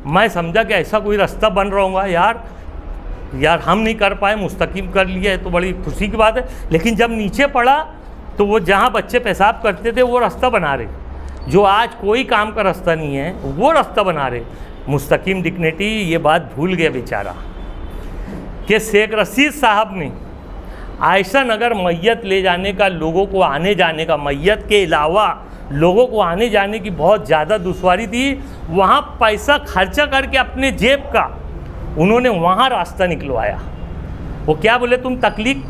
मैं समझा कि ऐसा कोई रास्ता बन रहा होगा, यार हम नहीं कर पाए, मुस्तकीम कर लिया है तो बड़ी खुशी की बात है। लेकिन जब नीचे पड़ा तो वो जहाँ बच्चे पेशाब करते थे वो रास्ता बना रहे, जो आज कोई काम का रास्ता नहीं है वो रास्ता बना रहे। मुस्तकीम डिग्निटी ये बात भूल गया बेचारा कि शेख रशीद साहब ने आयशा नगर मैयत ले जाने का, लोगों को आने जाने का, मैयत के अलावा लोगों को आने जाने की बहुत ज़्यादा दुश्वारी थी। वहाँ पैसा खर्चा करके अपने जेब का उन्होंने वहाँ रास्ता निकलवाया। वो क्या बोले, तुम तकलीक,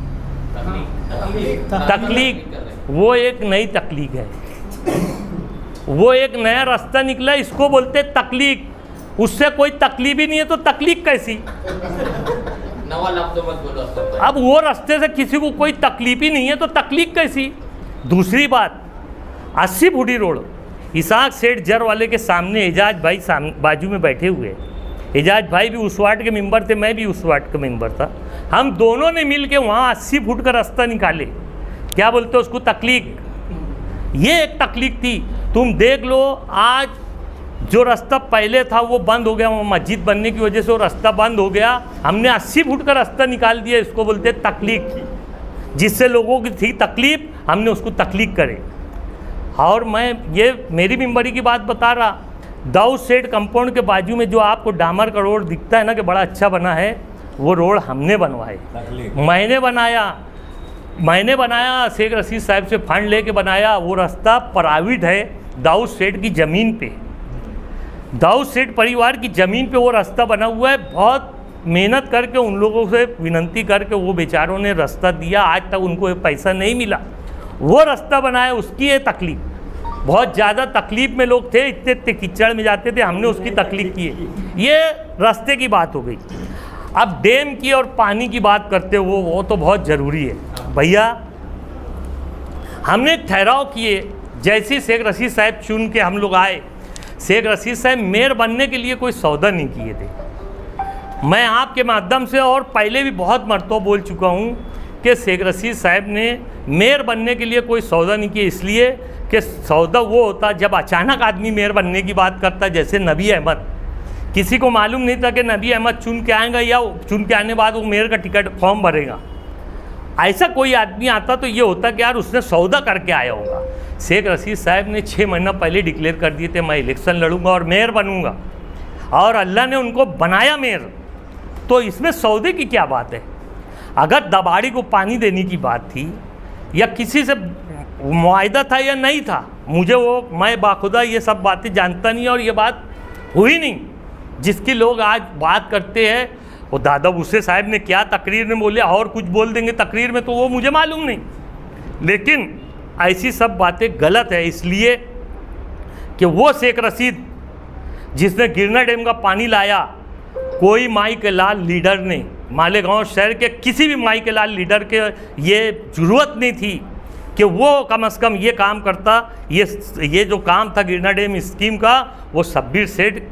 वो एक नई तकलीक है, वो एक नया रास्ता निकला, इसको बोलते तकलीक। उससे कोई तकलीफ ही नहीं है तो तकलीफ कैसी? अब वो रास्ते से किसी को कोई तकलीफ ही नहीं है तो तकलीफ कैसी? दूसरी बात, 80 फुटी रोड, इसाक सेठ जर वाले के सामने एजाज भाई बाजू में बैठे हुए। एजाज भाई भी उस वार्ड के मेंबर थे, मैं भी उस वार्ड का मेंबर था। हम दोनों ने मिल के वहाँ 80 फुट का रास्ता निकाले। क्या बोलते उसको, तकलीफ। ये एक तकलीफ थी। तुम देख लो, आज जो रास्ता पहले था वो बंद हो गया, वो मस्जिद बनने की वजह से वो रास्ता बंद हो गया। हमने 80 फुट का रास्ता निकाल दिया, इसको बोलते तकलीफ। जिससे लोगों की थी तकलीफ, हमने उसको तकलीफ करे। और मैं ये मेरी मेंबरी की बात बता रहा, दाऊद सेठ कंपाउंड के बाजू में जो आपको डामर का रोड दिखता है ना कि बड़ा अच्छा बना है, वो रोड हमने बनवाए, मैंने बनाया, शेख रशीद साहब से फंड लेके बनाया। वो रास्ता प्राइवेट है, दाऊद सेठ की ज़मीन पे, दाऊद सेठ परिवार की ज़मीन पे वो रास्ता बना हुआ है। बहुत मेहनत करके उन लोगों से विनती करके वो बेचारों ने रास्ता दिया, आज तक उनको पैसा नहीं मिला। वो रास्ता बनाया, उसकी ये तकलीफ, बहुत ज़्यादा तकलीफ में लोग थे, इतने कीचड़ में जाते थे, हमने उसकी तकलीफ की है। ये रास्ते की बात हो गई। अब डैम की और पानी की बात करते हो, वो तो बहुत ज़रूरी है भैया। हमने ठहराव किए, जैसे शेख रशीद साहब चुन के हम लोग आए, शेख रशीद साहब मेयर बनने के लिए कोई सौदा नहीं किए थे। मैं आपके माध्यम से और पहले भी बहुत मरतबा बोल चुका हूँ कि शेख रशीद साहब ने मेयर बनने के लिए कोई सौदा नहीं किया, इसलिए कि सौदा वो होता जब अचानक आदमी मेयर बनने की बात करता, जैसे नबी अहमद। किसी को मालूम नहीं था कि नबी अहमद चुन के आएगा या चुन के आने बाद वो मेयर का टिकट फॉर्म भरेगा। ऐसा कोई आदमी आता तो ये होता कि यार उसने सौदा करके आया होगा। शेख रशीद साहब ने 6 महीना पहले डिक्लेयर कर दिए थे, मैं इलेक्शन लड़ूंगा और मेयर बनूंगा, और अल्लाह ने उनको बनाया मेयर। तो इसमें सौदे की क्या बात है? अगर दबाड़ी को पानी देने की बात थी या किसी से मुआहदा था या नहीं था, मुझे मैं बाखुदा ये सब बातें जानता नहीं, और ये बात हुई नहीं जिसकी लोग आज बात करते हैं। वो दादा भूसे साहब ने क्या तकरीर में बोले और कुछ बोल देंगे तकरीर में, तो वो मुझे मालूम नहीं, लेकिन ऐसी सब बातें गलत है। इसलिए कि वो शेख रशीद जिसने गिरना डैम का पानी लाया, कोई माई के लाल लीडर ने, मालेगांव शहर के किसी भी माई के लाल लीडर के ये ज़रूरत नहीं थी कि वो कम से कम ये काम करता। ये जो काम था गिरना डैम स्कीम का, वो शब्बीर सेठ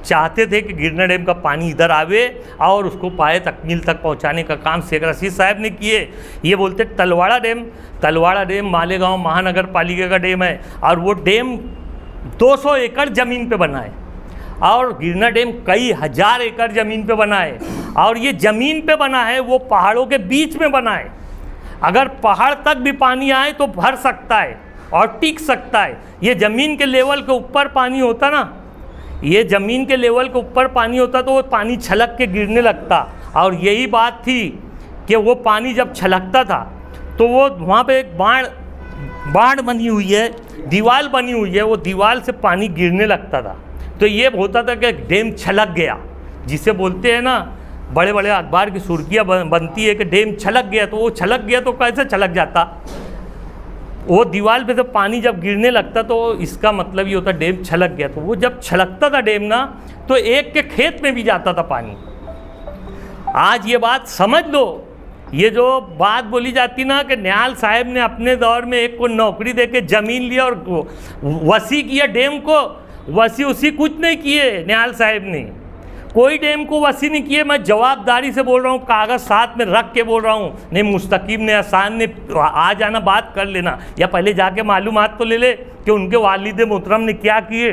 चाहते थे कि गिरना डैम का पानी इधर आवे और उसको पाए तकमील तक पहुंचाने का काम शेख रशीद साहब ने किए। ये बोलते तलवाड़ा डैम मालेगांव महानगर पालिका का डैम है, और वो डैम 200 एकड़ ज़मीन पे बना है, और गिरना डैम कई हज़ार एकड़ ज़मीन पे बना है। और ये ज़मीन पे बना है, वो पहाड़ों के बीच में बना है। अगर पहाड़ तक भी पानी आए तो भर सकता है और टिक सकता है। ये ज़मीन के लेवल के ऊपर पानी होता ना, ये ज़मीन के लेवल के ऊपर पानी होता तो वो पानी छलक के गिरने लगता। और यही बात थी कि वो पानी जब छलकता था तो वो वहाँ पे एक बाढ़ बनी हुई है, दीवार बनी हुई है, वो दीवार से पानी गिरने लगता था। तो ये होता था कि डैम छलक गया, जिसे बोलते हैं ना, बड़े बड़े अखबार की सुर्खियाँ बनती है कि डैम छलक गया। तो वो छलक गया तो कैसे छलक जाता? वो दीवार पे तो पानी जब गिरने लगता तो इसका मतलब ये होता डैम छलक गया। तो वो जब छलकता था डैम ना, तो एक के खेत में भी जाता था पानी। आज ये बात समझ लो, ये जो बात बोली जाती ना कि निहाल साहब ने अपने दौर में एक को नौकरी देके ज़मीन लिया और वसी किया डैम को, वसी कुछ नहीं किए निहाल साहब ने, कोई डैम को वसी नहीं किए। मैं जवाबदारी से बोल रहा हूँ, कागज़ साथ में रख के बोल रहा हूँ। नहीं मुस्तकीम ने, आसान ने आ जाना बात कर लेना, या पहले जाके मालूमात तो ले ले कि उनके वालिद मोहतरम ने क्या किए।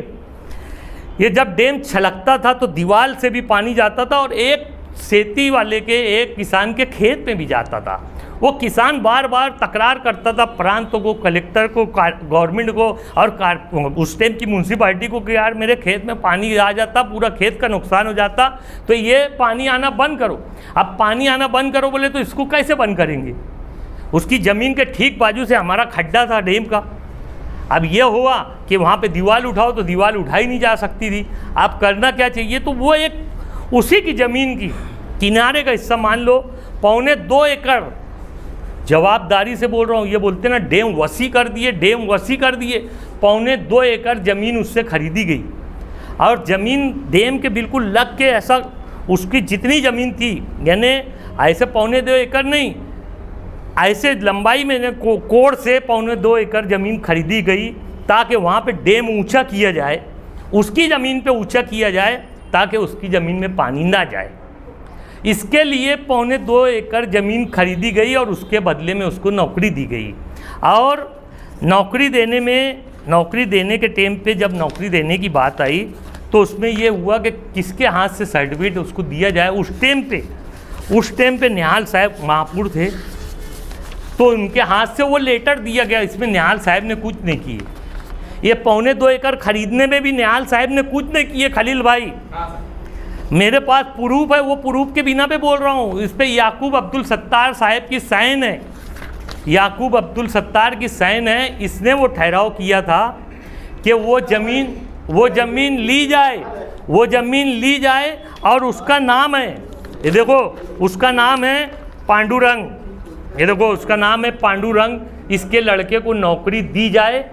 ये जब डैम छलकता था तो दीवार से भी पानी जाता था और एक सेती वाले के, एक किसान के खेत में भी जाता था। वो किसान बार बार तकरार करता था प्रांत को, कलेक्टर को, गवर्नमेंट को और उस टाइम की म्यूनसिपालिटी को कि यार मेरे खेत में पानी आ जाता, पूरा खेत का नुकसान हो जाता, तो ये पानी आना बंद करो। अब पानी आना बंद करो बोले तो इसको कैसे बंद करेंगे? उसकी ज़मीन के ठीक बाजू से हमारा खड्डा था डैम का। अब ये हुआ कि वहाँ पे दीवार उठाओ तो दीवार उठाई नहीं जा सकती थी। अब करना क्या चाहिए? तो वो एक उसी की ज़मीन की किनारे का हिस्सा मान लो 2.25 एकड़, जवाबदारी से बोल रहा हूँ, ये बोलते ना डैम वसी कर दिए, डैम वसी कर दिए। 2.25 एकड़ ज़मीन उससे खरीदी गई और ज़मीन डैम के बिल्कुल लग के, ऐसा उसकी जितनी ज़मीन थी, यानी ऐसे 2.25 एकड़ नहीं, ऐसे लंबाई में कोड़ से 2.25 एकड़ ज़मीन खरीदी गई ताकि वहाँ पे डैम ऊंचा किया जाए, उसकी ज़मीन पे ऊंचा किया जाए ताकि उसकी ज़मीन में पानी ना जाए। इसके लिए 2.25 एकड़ ज़मीन खरीदी गई और उसके बदले में उसको नौकरी दी गई। और नौकरी देने के टाइम पे जब नौकरी देने की बात आई तो उसमें ये हुआ कि किसके हाथ से सर्टिफिकेट उसको दिया जाए। उस टाइम पे निहाल साहब महापुर थे, तो उनके हाथ से वो लेटर दिया गया। इसमें निहाल साहब ने कुछ नहीं किए। ये 2.25 एकड़ खरीदने में भी निहाल साहब ने कुछ नहीं किए। खलील भाई, मेरे पास प्रूफ है, वो प्रूफ के बिना पे बोल रहा हूँ। इस पर याकूब अब्दुल सत्तार साहब की साइन है, याकूब अब्दुल सत्तार की साइन है। इसने वो ठहराव किया था कि वो ज़मीन ली जाए और उसका नाम है, ये देखो उसका नाम है पांडुरंग, ये देखो उसका नाम है पांडुरंग। इसके लड़के को नौकरी दी जाए,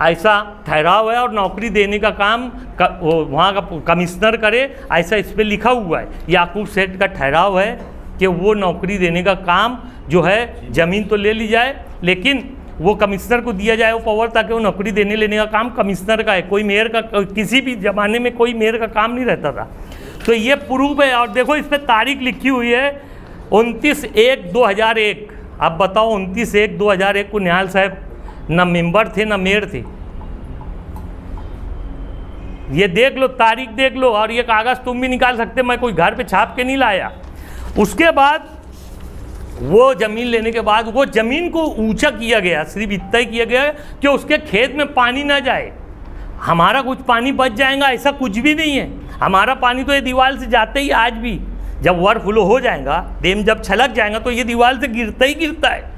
ऐसा ठहराव है, और नौकरी देने का काम वहाँ का कमिश्नर करे, ऐसा इस पर लिखा हुआ है। याकूब सेठ का ठहराव है कि वो नौकरी देने का काम जो है, ज़मीन तो ले ली जाए लेकिन वो कमिश्नर को दिया जाए वो पावर, ताकि वो नौकरी देने लेने का काम कमिश्नर का है। कोई मेयर का, किसी भी ज़माने में कोई मेयर का काम नहीं रहता था। तो ये प्रूफ है। और देखो इस पर तारीख लिखी हुई है 29/1/2001। अब बताओ 29/1/2001 को निहाल साहब न मेंबर थे न मेयर थे। ये देख लो, तारीख देख लो, और ये कागज़ तुम भी निकाल सकते, मैं कोई घर पे छाप के नहीं लाया। उसके बाद वो ज़मीन लेने के बाद वो ज़मीन को ऊंचा किया गया, सिर्फ इतना ही किया गया कि उसके खेत में पानी ना जाए। हमारा कुछ पानी बच जाएगा ऐसा कुछ भी नहीं है। हमारा पानी तो ये दीवार से जाते ही, आज भी जब ओवरफ्लो हो जाएगा, डैम जब छलक जाएगा तो ये दीवार से गिरता ही गिरता है।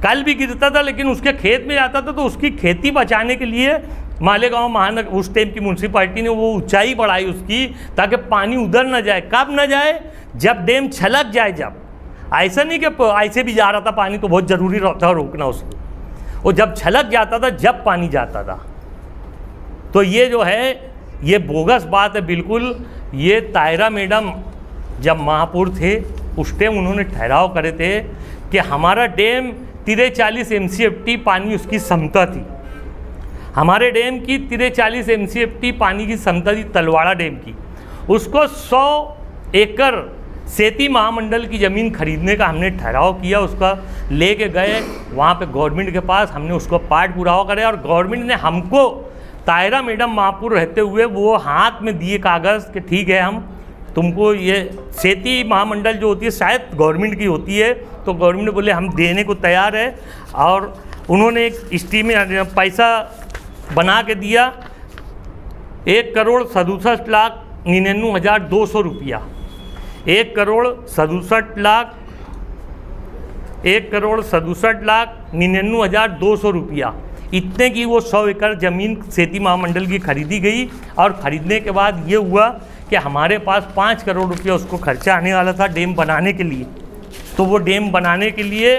कल भी गिरता था लेकिन उसके खेत में जाता था, तो उसकी खेती बचाने के लिए मालेगांव महानगर उस टाइम की म्यूनसिपालिटी ने वो ऊंचाई बढ़ाई उसकी, ताकि पानी उधर न जाए। कब न जाए? जब डैम छलक जाए। जब ऐसा नहीं कि ऐसे भी जा रहा था पानी तो बहुत ज़रूरी था रोकना उसको, वो जब छलक जाता था जब पानी जाता था। तो ये जो है ये बोगस बात है बिल्कुल। ये तायरा मैडम जब महापौर थे उस टाइम उन्होंने ठहराव करे थे कि हमारा डैम 43 MCFT पानी उसकी क्षमता थी। हमारे डैम की 43 MCFT पानी की क्षमता थी, तलवाड़ा डैम की। उसको 100 एकड़ सेती महामंडल की ज़मीन खरीदने का हमने ठहराव किया। उसका लेके गए वहाँ पे गवर्नमेंट के पास, हमने उसको पाठ पुरावा करे और गवर्नमेंट ने हमको, तायरा मैडम महापुर रहते हुए, वो हाथ में दिए कागज़ कि ठीक है हम तुमको ये सेती महामंडल जो होती है शायद गवर्नमेंट की होती है, तो गवर्नमेंट बोले हम देने को तैयार है। और उन्होंने एक स्टीम में पैसा बना के दिया 1,67,99,200 रुपया। 1,67,99,200 रुपया, इतने की वो 100 एकड़ ज़मीन सेती महामंडल की खरीदी गई। और ख़रीदने के बाद ये हुआ कि हमारे पास 5 करोड़ रुपया उसको खर्चा आने वाला था डैम बनाने के लिए। तो वो डैम बनाने के लिए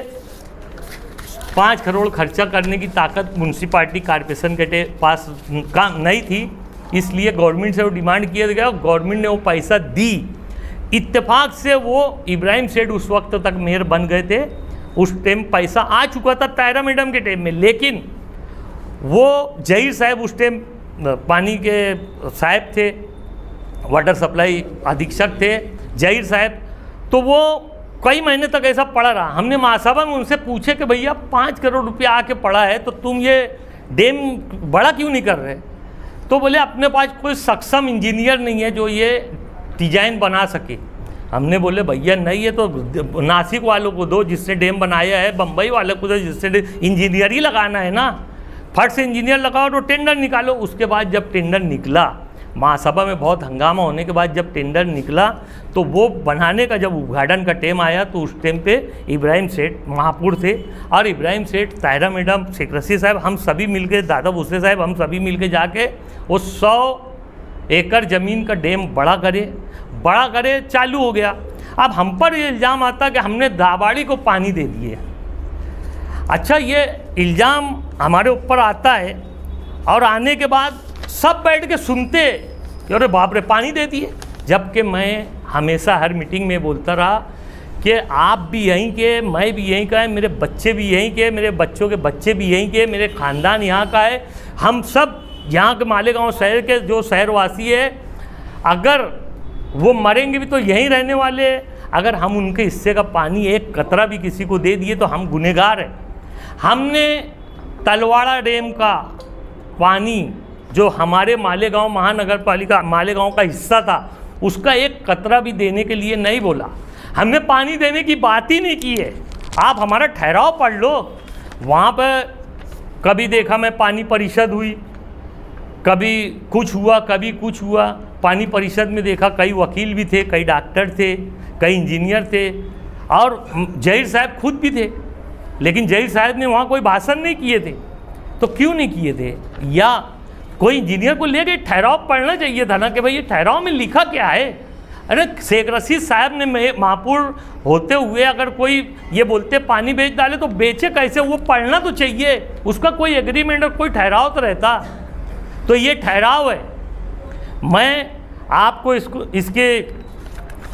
5 करोड़ खर्चा करने की ताकत म्यूनसिपालिटी कॉर्पोरेशन के पास का नहीं थी, इसलिए गवर्नमेंट से वो डिमांड किया गया। गवर्नमेंट ने वो पैसा दी। इत्तेफाक से वो इब्राहिम सेठ उस वक्त तक मेयर बन गए थे। उस टाइम पैसा आ चुका था तायरा मैडम के टाइम में, लेकिन वो जहीर साहब उस टाइम पानी के साहब थे, वाटर सप्लाई अधीक्षक थे जहीर साहब। तो वो कई महीने तक ऐसा पड़ा रहा। हमने महासभा में उनसे पूछे कि भैया 5 करोड़ रुपया आके पड़ा है तो तुम ये डैम बड़ा क्यों नहीं कर रहे? तो बोले अपने पास कोई सक्षम इंजीनियर नहीं है जो ये डिजाइन बना सके। हमने बोले भैया नहीं, ये तो नासिक वालों को दो जिसने डैम बनाया है, बम्बई वालों को दो जिससे इंजीनियर ही लगाना है ना, फट से इंजीनियर लगाओ तो टेंडर निकालो। उसके बाद जब टेंडर निकला, महासभा में बहुत हंगामा होने के बाद जब टेंडर निकला तो वो बनाने का जब उद्घाटन का टाइम आया तो उस टाइम पे इब्राहिम सेठ महापुर थे और इब्राहिम सेठ, ताहिरा मैडम, शेख रशीद साहब, हम सभी मिलके, दादा भूसे साहब, हम सभी मिलके जाके वो 100 एकड़ ज़मीन का डैम बड़ा करे चालू हो गया। अब हम पर ये इल्ज़ाम आता कि हमने दाबाड़ी को पानी दे दिए। अच्छा, ये इल्ज़ाम हमारे ऊपर आता है और आने के बाद सब बैठ के सुनते कि अरे बाप रे पानी दे दिए, जबकि मैं हमेशा हर मीटिंग में बोलता रहा कि आप भी यहीं के, मैं भी यहीं का है, मेरे बच्चे भी यहीं के, मेरे बच्चों के बच्चे भी यहीं के, मेरे ख़ानदान यहाँ का है, हम सब यहाँ के मालेगांव शहर के जो शहरवासी है, अगर वो मरेंगे भी तो यहीं रहने वाले हैं। अगर हम उनके हिस्से का पानी एक कतरा भी किसी को दे दिए तो हम गुनहगार हैं। हमने तलवाड़ा डैम का पानी जो हमारे मालेगांव महानगर पालिका मालेगांव का हिस्सा था उसका एक कतरा भी देने के लिए नहीं बोला, हमने पानी देने की बात ही नहीं की है। आप हमारा ठहराव पढ़ लो, वहाँ पर कभी देखा मैं पानी परिषद हुई, कभी कुछ हुआ, कभी कुछ हुआ। पानी परिषद में देखा कई वकील भी थे, कई डॉक्टर थे, कई इंजीनियर थे और जहीर साहब खुद भी थे, लेकिन जहीर साहब ने वहाँ कोई भाषण नहीं किए थे। तो क्यों नहीं किए थे? या कोई इंजीनियर को लेके ठहराव पढ़ना चाहिए था ना कि भाई ये ठहराव में लिखा क्या है। अरे शेख रशीद साहब ने महापुर होते हुए अगर कोई ये बोलते पानी बेच डाले तो बेचे कैसे, वो पढ़ना तो चाहिए, उसका कोई एग्रीमेंट और कोई ठहराव तो रहता। तो ये ठहराव है। मैं आपको इसके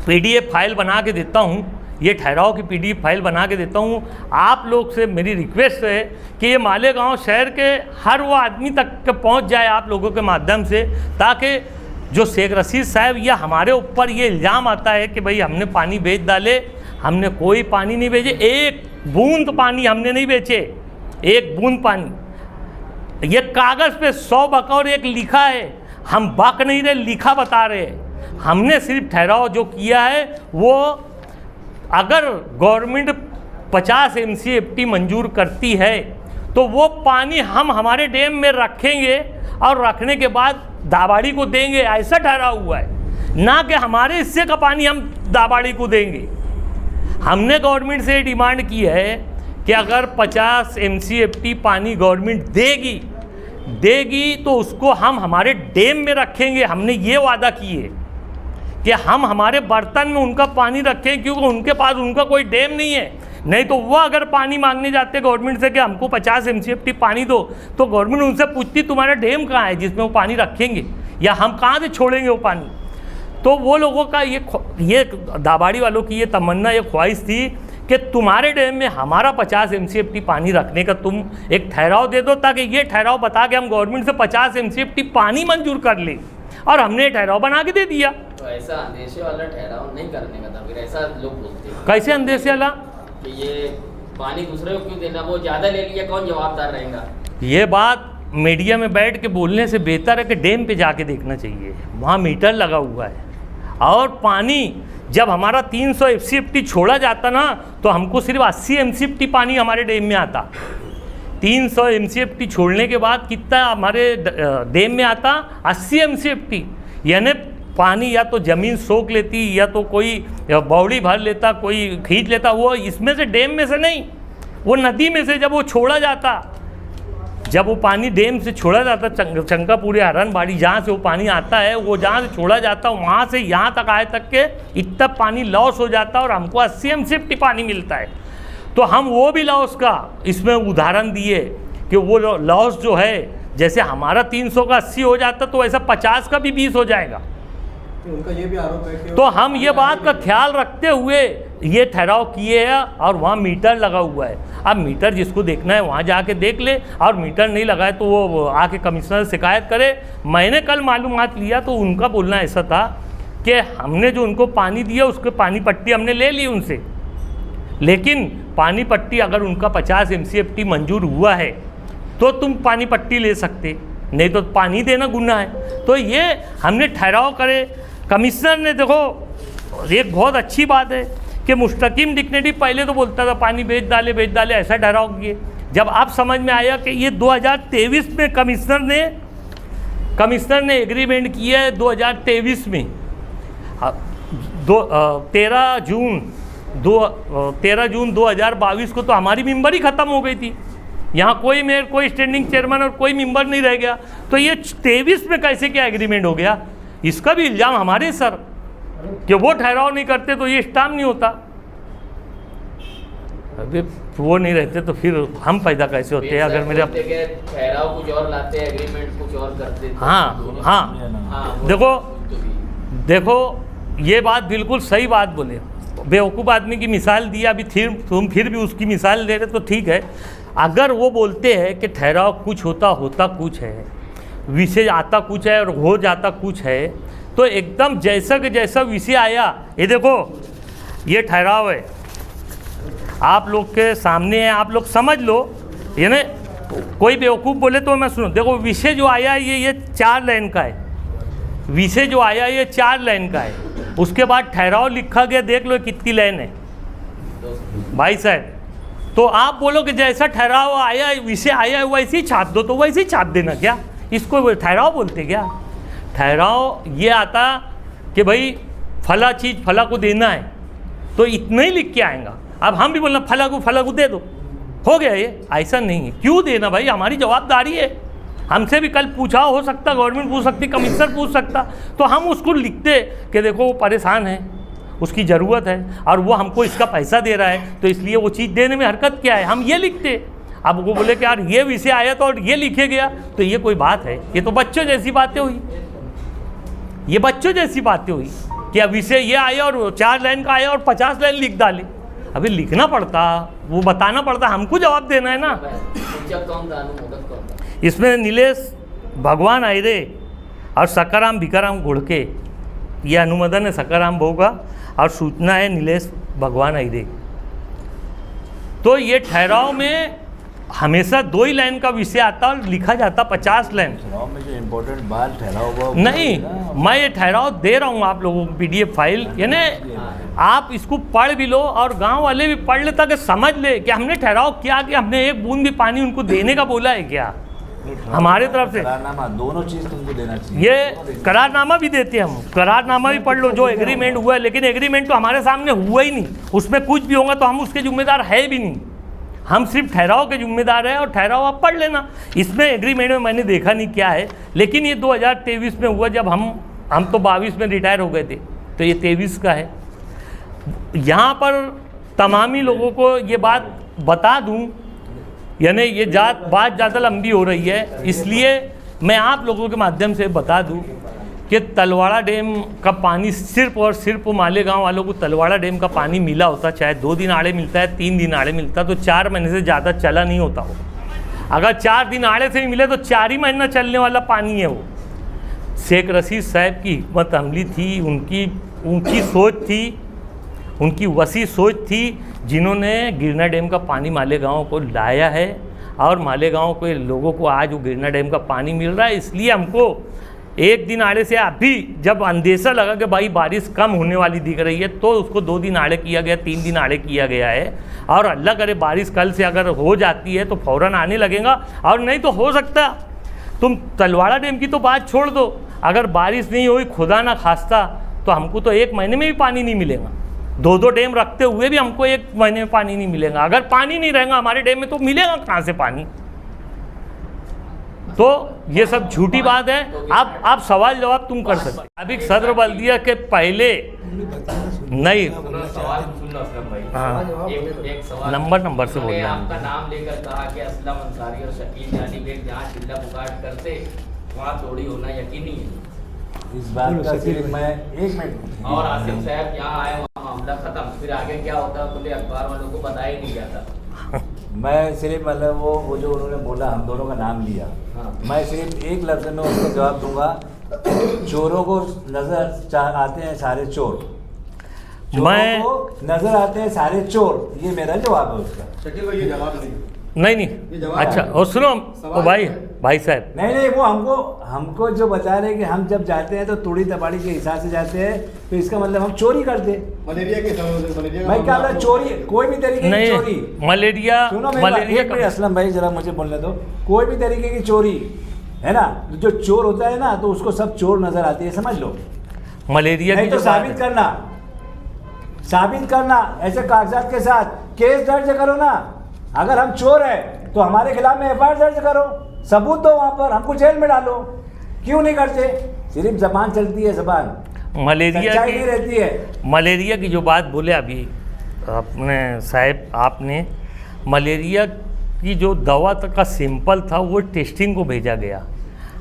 PDF फाइल बना के देता हूँ, ये ठहराव की PDF फाइल बना के देता हूँ। आप लोग से मेरी रिक्वेस्ट है कि ये मालेगांव शहर के हर वो आदमी तक पहुँच जाए आप लोगों के माध्यम से, ताकि जो शेख रशीद साहब या हमारे ऊपर ये इल्ज़ाम आता है कि भाई हमने पानी बेच डाले, हमने कोई पानी नहीं बेचे, एक बूंद पानी हमने नहीं बेचे, एक बूंद पानी। ये कागज़ पे 100 बकौर एक लिखा है, हम बक नहीं रहे, लिखा बता रहे हैं। हमने सिर्फ ठहराव जो किया है वो अगर गवर्नमेंट 50 MCFT मंजूर करती है तो वो पानी हम हमारे डैम में रखेंगे और रखने के बाद दाबाड़ी को देंगे, ऐसा ठहरा हुआ है, ना कि हमारे हिस्से का पानी हम दाबाड़ी को देंगे। हमने गवर्नमेंट से डिमांड की है कि अगर 50 MCFT पानी गवर्नमेंट देगी तो उसको हम हमारे डैम में रखेंगे। हमने ये वादा किए कि हम हमारे बर्तन में उनका पानी रखें, क्योंकि उनके पास उनका कोई डैम नहीं है। नहीं तो वो अगर पानी मांगने जाते गवर्नमेंट से कि हमको 50 MCFT पानी दो, तो गवर्नमेंट उनसे पूछती तुम्हारा डैम कहाँ है जिसमें वो पानी रखेंगे, या हम कहाँ से छोड़ेंगे वो पानी। तो वो लोगों का ये दाबाड़ी वालों की ये तमन्ना, ये ख्वाहिश थी कि तुम्हारे डैम में हमारा 50 MCFT पानी रखने का तुम एक ठहराव दे दो, ताकि ये ठहराव बता के हम गवर्नमेंट से 50 MCFT पानी मंजूर कर लें। और हमने ठहराव बना के दे दिया। तो ऐसा अंदेशे वाला ठहराव नहीं करने का था, फिर ऐसा लोग बोलते हैं। कैसे अंदेशे वाला? कि ये पानी दूसरे को क्यों देना, वो ज़्यादा ले लिया, कौन जवाबदार रहेगा? ये बात मीडिया में बैठ के बोलने से बेहतर है कि डैम पे जाके देखना चाहिए, वहाँ मीटर लगा हुआ है। और पानी जब हमारा 300 MCFT छोड़ा जाता ना, तो हमको सिर्फ 80 MCFT पानी हमारे डैम में आता। 300 MCFT छोड़ने के बाद कितना हमारे डैम में आता? 80 MCFT। यानी पानी या तो ज़मीन सोख लेती, या तो कोई बावड़ी भर लेता, कोई खींच लेता, वो इसमें से डैम में से नहीं, वो नदी में से जब वो छोड़ा जाता, जब वो पानी डैम से छोड़ा जाता, चंकापुरी हरनबाड़ी जहाँ से वो पानी आता है, वो जहाँ से छोड़ा जाता वहाँ से यहाँ तक आए तक के इतना पानी लॉस हो जाता और हमको 80 MCFT पानी मिलता है। तो हम वो भी लॉस का इसमें उदाहरण दिए कि वो लॉस जो है, जैसे हमारा 300 का 80 हो जाता तो ऐसा 50 का भी 20 हो जाएगा। उनका ये भी आरोप है कि तो हम ये बात का ख्याल रखते हुए ये ठहराव किए हैं और वहाँ मीटर लगा हुआ है। अब मीटर जिसको देखना है वहाँ जाके देख ले, और मीटर नहीं लगाए तो वो आके कमिश्नर से शिकायत करे। मैंने कल मालूमात लिया तो उनका बोलना ऐसा था कि हमने जो उनको पानी दिया उसके पानी पट्टी हमने ले ली उनसे, लेकिन पानी पट्टी अगर उनका 50 MCFT मंजूर हुआ है तो तुम पानी पट्टी ले सकते, नहीं तो पानी देना गुनाह है। तो ये हमने ठहराव करे। कमिश्नर ने देखो एक बहुत अच्छी बात है कि मुस्तकीम डिक्शनरी पहले तो बोलता था पानी बेच डाले ऐसा ठहराव किए। जब आप समझ में आया कि ये 2023 में कमिश्नर ने एग्रीमेंट किया है 2023 में 13 जून 2022 को तो हमारी मेंबर ही ख़त्म हो गई थी। यहाँ कोई मेयर, कोई स्टैंडिंग चेयरमैन और कोई मेंबर नहीं रह गया। तो ये 23 में कैसे क्या एग्रीमेंट हो गया, इसका भी इल्ज़ाम हमारे सर कि वो ठहराव नहीं करते तो ये स्टाम्प नहीं होता। अभी वो नहीं रहते तो फिर हम पैदा कैसे होते हैं? अगर मेरे ठहराव कुछ और लाते हैं, एग्रीमेंट कुछ और करते हैं। हाँ, देखो ये बात बिल्कुल सही बात बोले। बेवकूफ़ आदमी की मिसाल दी, अभी तुम फिर भी उसकी मिसाल दे रहे तो ठीक है। अगर वो बोलते हैं कि ठहराव कुछ होता कुछ है, विषय आता कुछ है और हो जाता कुछ है, तो एकदम जैसा कि जैसा विषय आया, ये देखो ये ठहराव है आप लोग के सामने है, आप लोग समझ लो। ये ना कोई बेवकूफ़ बोले तो मैं सुनो। देखो विषय जो आया ये 4 लाइन का है। विषय जो आया ये 4 लाइन का है। उसके बाद ठहराव लिखा गया, देख लो कितनी लाइन है भाई साहब। तो आप बोलो कि जैसा ठहराव आया, विषय आया वैसे ही छाप दो, तो वैसे ही छाप देना क्या? इसको ठहराव बोलते क्या? ठहराव ये आता कि भाई फला चीज़ फला को देना है तो इतना ही लिख के आएगा। अब हम भी बोलना फला को दे दो, हो गया ये। ऐसा नहीं है। क्यों देना भाई? हमारी जवाबदारी है। हमसे भी कल पूछा हो सकता, गवर्नमेंट पूछ सकती, कमिश्नर पूछ सकता, तो हम उसको लिखते कि देखो वो परेशान है, उसकी ज़रूरत है और वो हमको इसका पैसा दे रहा है, तो इसलिए वो चीज़ देने में हरकत क्या है, हम ये लिखते। अब वो बोले कि यार ये विषय आया तो और ये लिखे गया, तो ये कोई बात है? ये तो बच्चों जैसी बातें हुई। ये बच्चों जैसी बातें हुई कि अब विषय ये आया और 4 लाइन का आया और 50 लाइन लिख डाले। अभी लिखना पड़ता, वो बताना पड़ता, हमको जवाब देना है ना। इसमें नीलेश भगवान आयरे और सकाराम भिकाराम घुड़के, ये अनुमोदन है सकाराम भाऊ का और सूचना है नीलेश भगवान आयरे। तो ये ठहराव में हमेशा 2 ही लाइन का विषय आता और लिखा जाता 50 लाइन में जो इम्पोर्टेंट बात ठहराव नहीं। मैं ये ठहराव दे रहा हूँ आप लोगों को PDF फाइल, यानी आप इसको पढ़ भी लो और गांव वाले भी पढ़ ले ताकि समझ ले कि हमने ठहराव किया, कि हमने एक बूंद भी पानी उनको देने का बोला है क्या हमारे तरफ से। करारनामा दोनों चीज़ तुमको देना चाहिए। ये करारनामा भी देते हैं हम, करारनामा भी पढ़ लो जो एग्रीमेंट हुआ है, लेकिन एग्रीमेंट तो हमारे सामने हुआ ही नहीं। उसमें कुछ भी होगा तो हम उसके जिम्मेदार है भी नहीं, हम सिर्फ ठहराव के जिम्मेदार हैं और ठहराव आप पढ़ लेना। इसमें एग्रीमेंट में मैंने देखा नहीं क्या है, लेकिन ये 2023 में हुआ जब हम तो 22 में रिटायर हो गए थे, तो ये 23 का है। यहाँ पर तमामी लोगों को ये बात बता दूँ, यानी ये बात ज़्यादा लंबी हो रही है, इसलिए मैं आप लोगों के माध्यम से बता दूँ कि तलवाड़ा डैम का पानी सिर्फ और सिर्फ मालेगांव वालों को तलवाड़ा डैम का पानी मिला होता, चाहे 2 दिन आड़े मिलता है 3 दिन आड़े मिलता, तो 4 महीने से ज़्यादा चला नहीं होता हो। अगर 4 दिन आड़े से ही मिले तो 4 ही महीना चलने वाला पानी है वो। शेख रशीद साहब की हिकमत अमली थी, उनकी सोच थी, उनकी वसी सोच थी, जिन्होंने गिरना डैम का पानी मालेगांव को लाया है और मालेगांव के लोगों को आज वो गिरना डैम का पानी मिल रहा है। इसलिए हमको 1 दिन आड़े से अभी जब अंदेशा लगा कि भाई बारिश कम होने वाली दिख रही है, तो उसको 2 दिन आड़े किया गया, 3 दिन आड़े किया गया है। और अल्लाह करे बारिश कल से अगर हो जाती है तो फ़ौरन आने लगेगा, और नहीं तो हो सकता तुम तलवाड़ा डैम की तो बात छोड़ दो, अगर बारिश नहीं हुई खुदा ना खास्ता तो हमको तो 1 महीने में भी पानी नहीं मिलेगा। 2-2 डैम रखते हुए भी हमको 1 महीने में पानी नहीं मिलेगा। अगर पानी नहीं रहेगा हमारे डैम में तो मिलेगा कहाँ से पानी? तो ये सब झूठी बात है। आप सवाल जवाब तुम कर सकते। अभी सदर बल्दिया के पहले नहीं, हाँ नंबर से बोल रहे हैं। आपका नाम लेकर कहा कि असलम अंसारी और शकील यानी बेग जहाँ चिल्ला पुकार करते वहाँ थोड़ी होना यकीनी है। इस बात का सिर्फ मैं 1 मिनट और आसिफ साहब यहाँ आए वहाँ मामला खत्म, फिर आगे क्या होता है बोले अखबार वालों को बताया ही नहीं जाता। मैं सिर्फ मतलब वो जो उन्होंने बोला हम दोनों का नाम लिया, हाँ। मैं सिर्फ 1 लफ्ज़ में उसको जवाब दूंगा। चोरों को नजर आते हैं सारे चोर, चोरों को नजर आते हैं सारे चोर, ये मेरा जवाब है उसका। शकील भाई ये जवाब नहीं। नहीं अच्छा और सुनो भाई भाई साहब। नहीं वो हमको जो बता रहे हैं कि हम जब जाते हैं तो तोड़ी तबाड़ी के हिसाब से जाते हैं, तो इसका मतलब हम चोरी करते हैं। मलेरिया के मलेरिया भाई क्या मतलब चोरी, कोई भी तरीके की चोरी, मलेरिया, सुनो मलेरिया असलम भाई जरा मुझे बोलने दो, कोई भी तरीके की चोरी है ना, जो चोर होता है ना तो उसको सब चोर नजर आती है, समझ लो। मलेरिया नहीं की तो साबित करना ऐसे कागजात के साथ केस दर्ज करो ना। अगर हम चोर है तो हमारे खिलाफ में एफआईआर दर्ज करो, सबूत दो वहां पर, हमको जेल में डालो। क्यों नहीं करते? सिर्फ जबान चलती है, जबान, मलेरिया नहीं रहती है। मलेरिया की जो बात बोले अभी अपने साहब आपने, मलेरिया की जो दवा तक का सैंपल था वो टेस्टिंग को भेजा गया,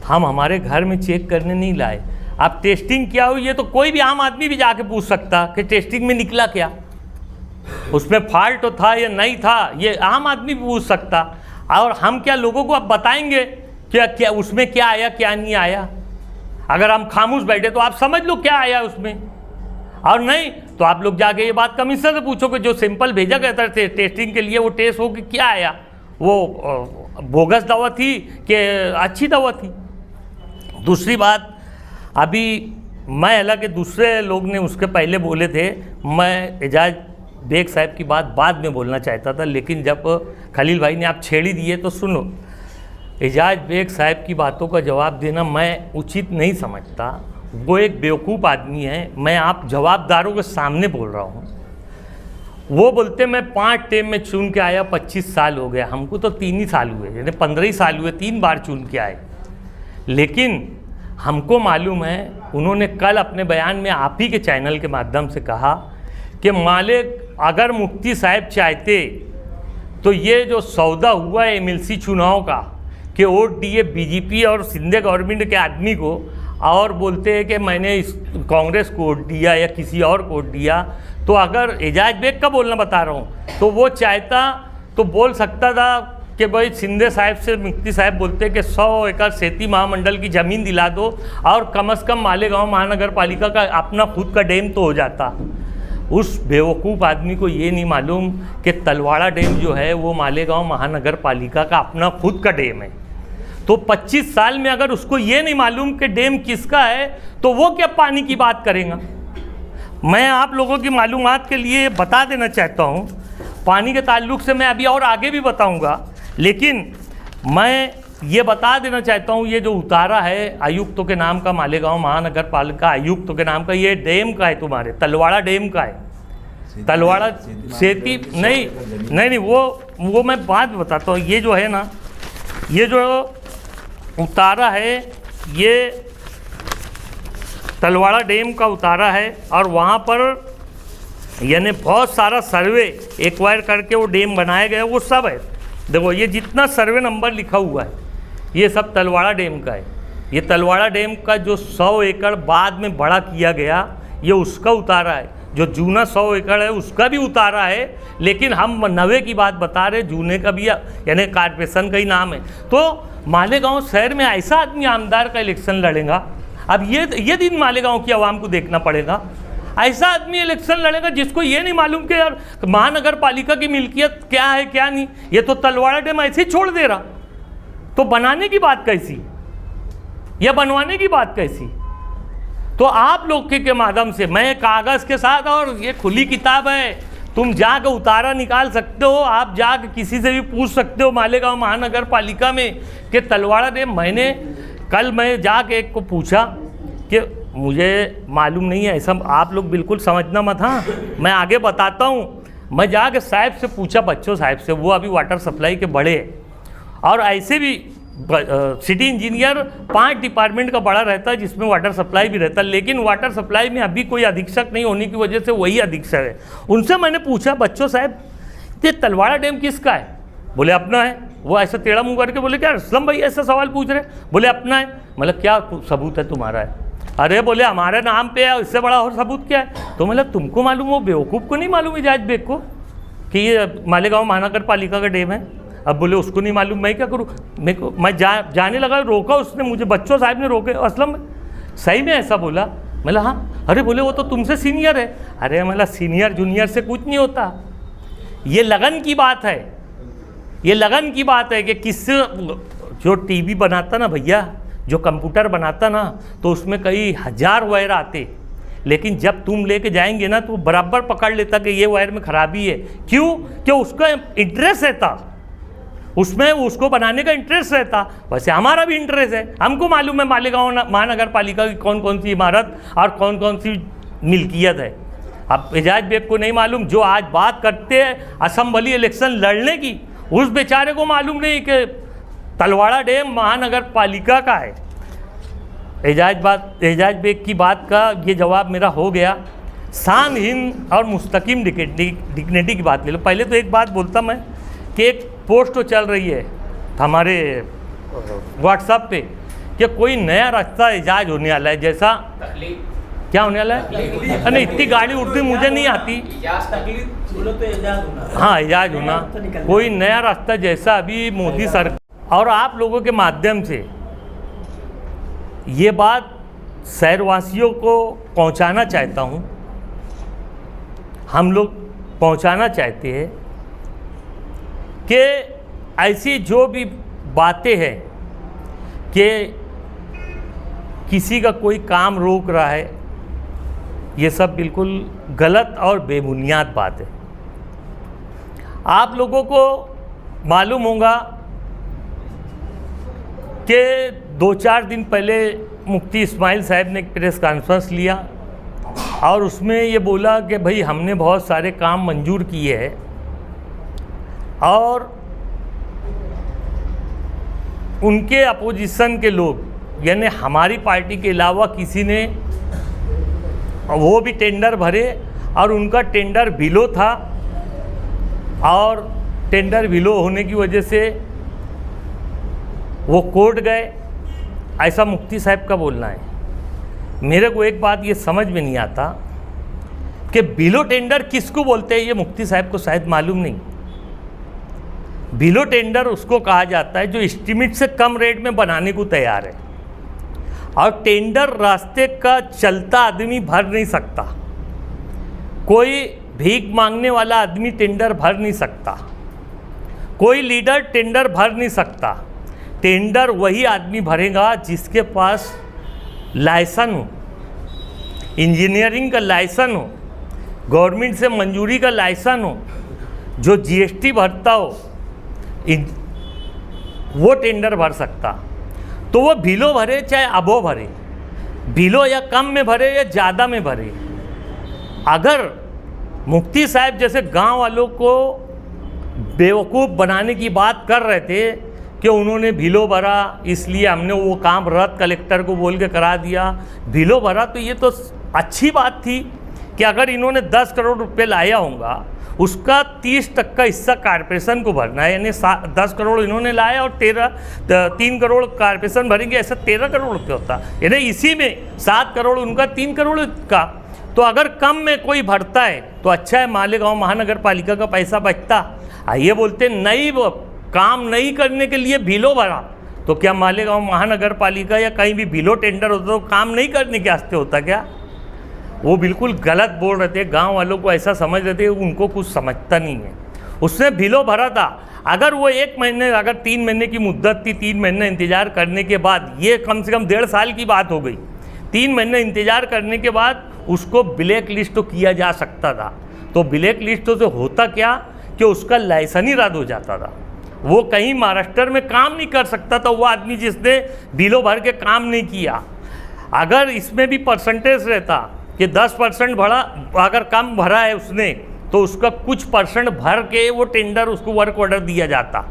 हम हमारे घर में चेक करने नहीं लाए। अब टेस्टिंग क्या हुई ये तो कोई भी आम आदमी भी जाके पूछ सकता कि टेस्टिंग में निकला क्या, उसमें फॉल्ट तो था या नहीं था, ये आम आदमी भी पूछ सकता। और हम क्या लोगों को अब बताएंगे क्या क्या उसमें क्या आया क्या नहीं आया? अगर हम खामोश बैठे तो आप समझ लो क्या आया उसमें, और नहीं तो आप लोग जाके ये बात कमिश्नर से पूछो कि जो सैंपल भेजा गया था टेस्टिंग के लिए वो टेस्ट हो कि क्या आया, वो बोगस दवा थी कि अच्छी दवा थी। दूसरी बात, अभी मैं हालांकि दूसरे लोग ने उसके पहले बोले थे, मैं एजाज बेग साहब की बात बाद में बोलना चाहता था, लेकिन जब खलील भाई ने आप छेड़ी दिए तो सुनो। एजाज बेग साहब की बातों का जवाब देना मैं उचित नहीं समझता, वो एक बेवकूफ़ आदमी है, मैं आप जवाबदारों के सामने बोल रहा हूँ। वो बोलते मैं 5 टेम में चुन के आया, 25 साल हो गया, हमको तो 3 ही साल हुए, यानी 15 ही साल हुए, 3 बार चुन के आए। लेकिन हमको मालूम है, उन्होंने कल अपने बयान में आप ही के चैनल के माध्यम से कहा कि मालिक अगर मुफ्ती साहब चाहते तो ये जो सौदा हुआ है एमएलसी चुनाव का कि वोट दिए बीजेपी और सिंधे गवर्नमेंट के आदमी को, और बोलते हैं कि मैंने इस कांग्रेस को वोट दिया या किसी और को वोट दिया, तो अगर एजाज बेग का बोलना बता रहा हूँ, तो वो चाहता तो बोल सकता था कि भाई सिंधे साहब से मुफ्ती साहब बोलते कि 100 एकड़ सेती महामंडल की ज़मीन दिला दो और कम से कम मालेगांव महानगर पालिका का अपना खुद का डैम तो हो जाता। उस बेवकूफ़ आदमी को ये नहीं मालूम कि तलवाड़ा डैम जो है वो मालेगांव महानगर पालिका का अपना खुद का डैम है। तो 25 साल में अगर उसको ये नहीं मालूम कि डैम किसका है तो वो क्या पानी की बात करेगा। मैं आप लोगों की मालूमात के लिए बता देना चाहता हूँ, पानी के ताल्लुक़ से मैं अभी और आगे भी बताऊँगा, लेकिन मैं ये बता देना चाहता हूँ, ये जो उतारा है आयुक्तों के नाम का, मालेगांव महानगर पालिका आयुक्तों के नाम का, ये डैम का है, तुम्हारे तलवाड़ा डैम का है। तलवाड़ा सेती नहीं वो मैं बाद बताता हूँ। ये जो है ना, ये जो उतारा है ये तलवाड़ा डैम का उतारा है, और वहाँ पर यानी बहुत सारा सर्वे एक्वायर करके वो डैम बनाया गया, वो सब है। देखो ये जितना सर्वे नंबर लिखा हुआ है ये सब तलवाड़ा डैम का है। ये तलवाड़ा डैम का जो 100 एकड़ बाद में बड़ा किया गया ये उसका उतारा है, जो जूना 100 एकड़ है उसका भी उतारा है, लेकिन हम 90 की बात बता रहे, जूने का भी यानी कॉर्पोरेशन का ही नाम है। तो मालेगांव शहर में ऐसा आदमी आमदार का इलेक्शन लड़ेगा, अब ये दिन मालेगांव की आवाम को देखना पड़ेगा। ऐसा आदमी इलेक्शन लड़ेगा जिसको ये नहीं मालूम कि यार महानगर पालिका की मिल्कियत क्या है क्या नहीं, ये तो तलवाड़ा डैम ऐसे ही छोड़ दे रहा, तो बनाने की बात कैसी या बनवाने की बात कैसी। तो आप लोग के माध्यम से मैं कागज़ के साथ, और ये खुली किताब है, तुम जाकर उतारा निकाल सकते हो, आप जाकर किसी से भी पूछ सकते हो मालेगांव महानगर पालिका में कि तलवाड़ा डैम। कल मैं जाके एक को पूछा कि मुझे मालूम नहीं है, ऐसा आप लोग बिल्कुल समझना मत, हाँ मैं आगे बताता हूँ। मैं जाके साहब से पूछा, बच्चों साहब से, वो अभी वाटर सप्लाई के बड़े हैं, और ऐसे भी सिटी इंजीनियर 5 डिपार्टमेंट का बड़ा रहता है जिसमें वाटर सप्लाई भी रहता है, लेकिन वाटर सप्लाई में अभी कोई अधीक्षक नहीं होने की वजह से वही अधीक्षक है। उनसे मैंने पूछा, बच्चों साहब ये तलवाड़ा डैम किसका है? बोले अपना है। वो ऐसा टेढ़ा मुँह करके बोले क्या असलम भाई ऐसा सवाल पूछ रहे? बोले अपना है। मतलब क्या सबूत है तुम्हारा है? अरे बोले हमारे नाम पे है, इससे बड़ा और सबूत क्या है? तो मतलब तुमको मालूम, वो बेवकूफ़ को नहीं मालूम एजाज बेग को कि ये मालेगांव महानगर पालिका का डैम है? अब बोले उसको नहीं मालूम, मैं क्या करूँ? मैं जाने लगा, रोका उसने मुझे, बच्चों साहब ने रोके। असलम सही में ऐसा बोला? मतलब हाँ। अरे बोले वो तो तुमसे सीनियर है। अरे मतलब सीनियर जूनियर से कुछ नहीं होता, ये लगन की बात है, ये लगन की बात है कि जो टीवी बनाता ना भैया, जो कंप्यूटर बनाता ना, तो उसमें कई हज़ार वायर आते, लेकिन जब तुम लेके जाएंगे ना तो बराबर पकड़ लेता कि ये वायर में खराबी है। क्यों? कि उसका इंटरेस्ट रहता उसमें, उसको बनाने का इंटरेस्ट रहता। वैसे हमारा भी इंटरेस्ट है, हमको मालूम है मालेगांव महानगर पालिका की कौन कौन सी इमारत और कौन कौन सी मिल्कियत है। अब एजाज बेग को नहीं मालूम, जो आज बात करते हैं असम्बली इलेक्शन लड़ने की, उस बेचारे को मालूम नहीं कि तलवाड़ा डैम महानगर पालिका का है। एजाज बेग की बात का ये जवाब मेरा हो गया। शान हिंद और मुस्तकिम डिग्निटी की बात ले लो। पहले तो एक बात बोलता मैं कि एक पोस्ट तो चल रही है हमारे व्हाट्सएप पे कि कोई नया रास्ता एजाज होने वाला है, जैसा क्या होने वाला है? अरे इतनी गाड़ी उड़ती मुझे नहीं आती। हाँ, एजाज होना, कोई नया रास्ता जैसा अभी मोदी सरकार और आप लोगों के माध्यम से ये बात शहरवासियों को पहुंचाना चाहता हूं। हम लोग पहुंचाना चाहते हैं कि ऐसी जो भी बातें हैं कि किसी का कोई काम रोक रहा है, ये सब बिल्कुल गलत और बेबुनियाद बात है। आप लोगों को मालूम होगा कि 2-4 दिन पहले मुफ्ती इस्माइल साहब ने एक प्रेस कॉन्फ्रेंस लिया और उसमें ये बोला कि भाई हमने बहुत सारे काम मंजूर किए हैं और उनके अपोजिशन के लोग यानी हमारी पार्टी के अलावा किसी ने वो भी टेंडर भरे और उनका टेंडर बिलो था और टेंडर बिलो होने की वजह से वो कोर्ट गए, ऐसा मुफ्ती साहब का बोलना है। मेरे को एक बात ये समझ में नहीं आता कि बिलो टेंडर किसको बोलते हैं, ये मुफ्ती साहब को शायद मालूम नहीं। बिलो टेंडर उसको कहा जाता है जो एस्टीमेट से कम रेट में बनाने को तैयार है और टेंडर रास्ते का चलता आदमी भर नहीं सकता, कोई भीख मांगने वाला आदमी टेंडर भर नहीं सकता, कोई लीडर टेंडर भर नहीं सकता। टेंडर वही आदमी भरेगा जिसके पास लाइसेंस हो, इंजीनियरिंग का लाइसेंस हो, गवर्नमेंट से मंजूरी का लाइसेंस हो, जो जीएसटी भरता हो, वो टेंडर भर सकता। तो वो बिलो भरे चाहे अबो भरे, बिलो या कम में भरे या ज़्यादा में भरे। अगर मुफ्ती साहब जैसे गांव वालों को बेवकूफ़ बनाने की बात कर रहे थे कि उन्होंने बिलो भरा इसलिए हमने वो काम रद्द कलेक्टर को बोल के करा दिया, बिलो भरा, तो ये तो अच्छी बात थी कि अगर इन्होंने 10 करोड़ रुपए लाया होगा उसका 30% हिस्सा कारपोरेशन को भरना है, यानी 10 करोड़ इन्होंने लाया और 3 करोड़ कारपोरेशन भरेंगे, ऐसा 13 करोड़ रुपये होता, यानी इसी में 7 करोड़ उनका 3 करोड़ का। तो अगर कम में कोई भरता है तो अच्छा है, मालेगांव महानगर पालिका का पैसा बचता। ये बोलते नहीं, वो काम नहीं करने के लिए बिलो भरा, तो क्या मालेगांव महानगर पालिका या कहीं भी बिलो टेंडर होता तो काम नहीं करने के वास्ते होता क्या? वो बिल्कुल गलत बोल रहे थे, गांव वालों को ऐसा समझ रहे थे, उनको कुछ समझता नहीं है। उसने बिलो भरा था, अगर वो 1 महीने, अगर 3 महीने की मुद्दत थी, 3 महीने इंतज़ार करने के बाद, ये कम से कम 1.5 साल की बात हो गई, 3 महीने इंतज़ार करने के बाद उसको ब्लैक लिस्ट तो किया जा सकता था। तो ब्लैक लिस्ट तो होता क्या कि उसका लाइसेंस ही रद्द हो जाता था, वो कहीं महाराष्ट्र में काम नहीं कर सकता था वो आदमी जिसने बिलो भर के काम नहीं किया। अगर इसमें भी परसेंटेज रहता कि 10% भरा, अगर कम भरा है उसने तो उसका कुछ % भर के वो टेंडर उसको वर्क ऑर्डर दिया जाता।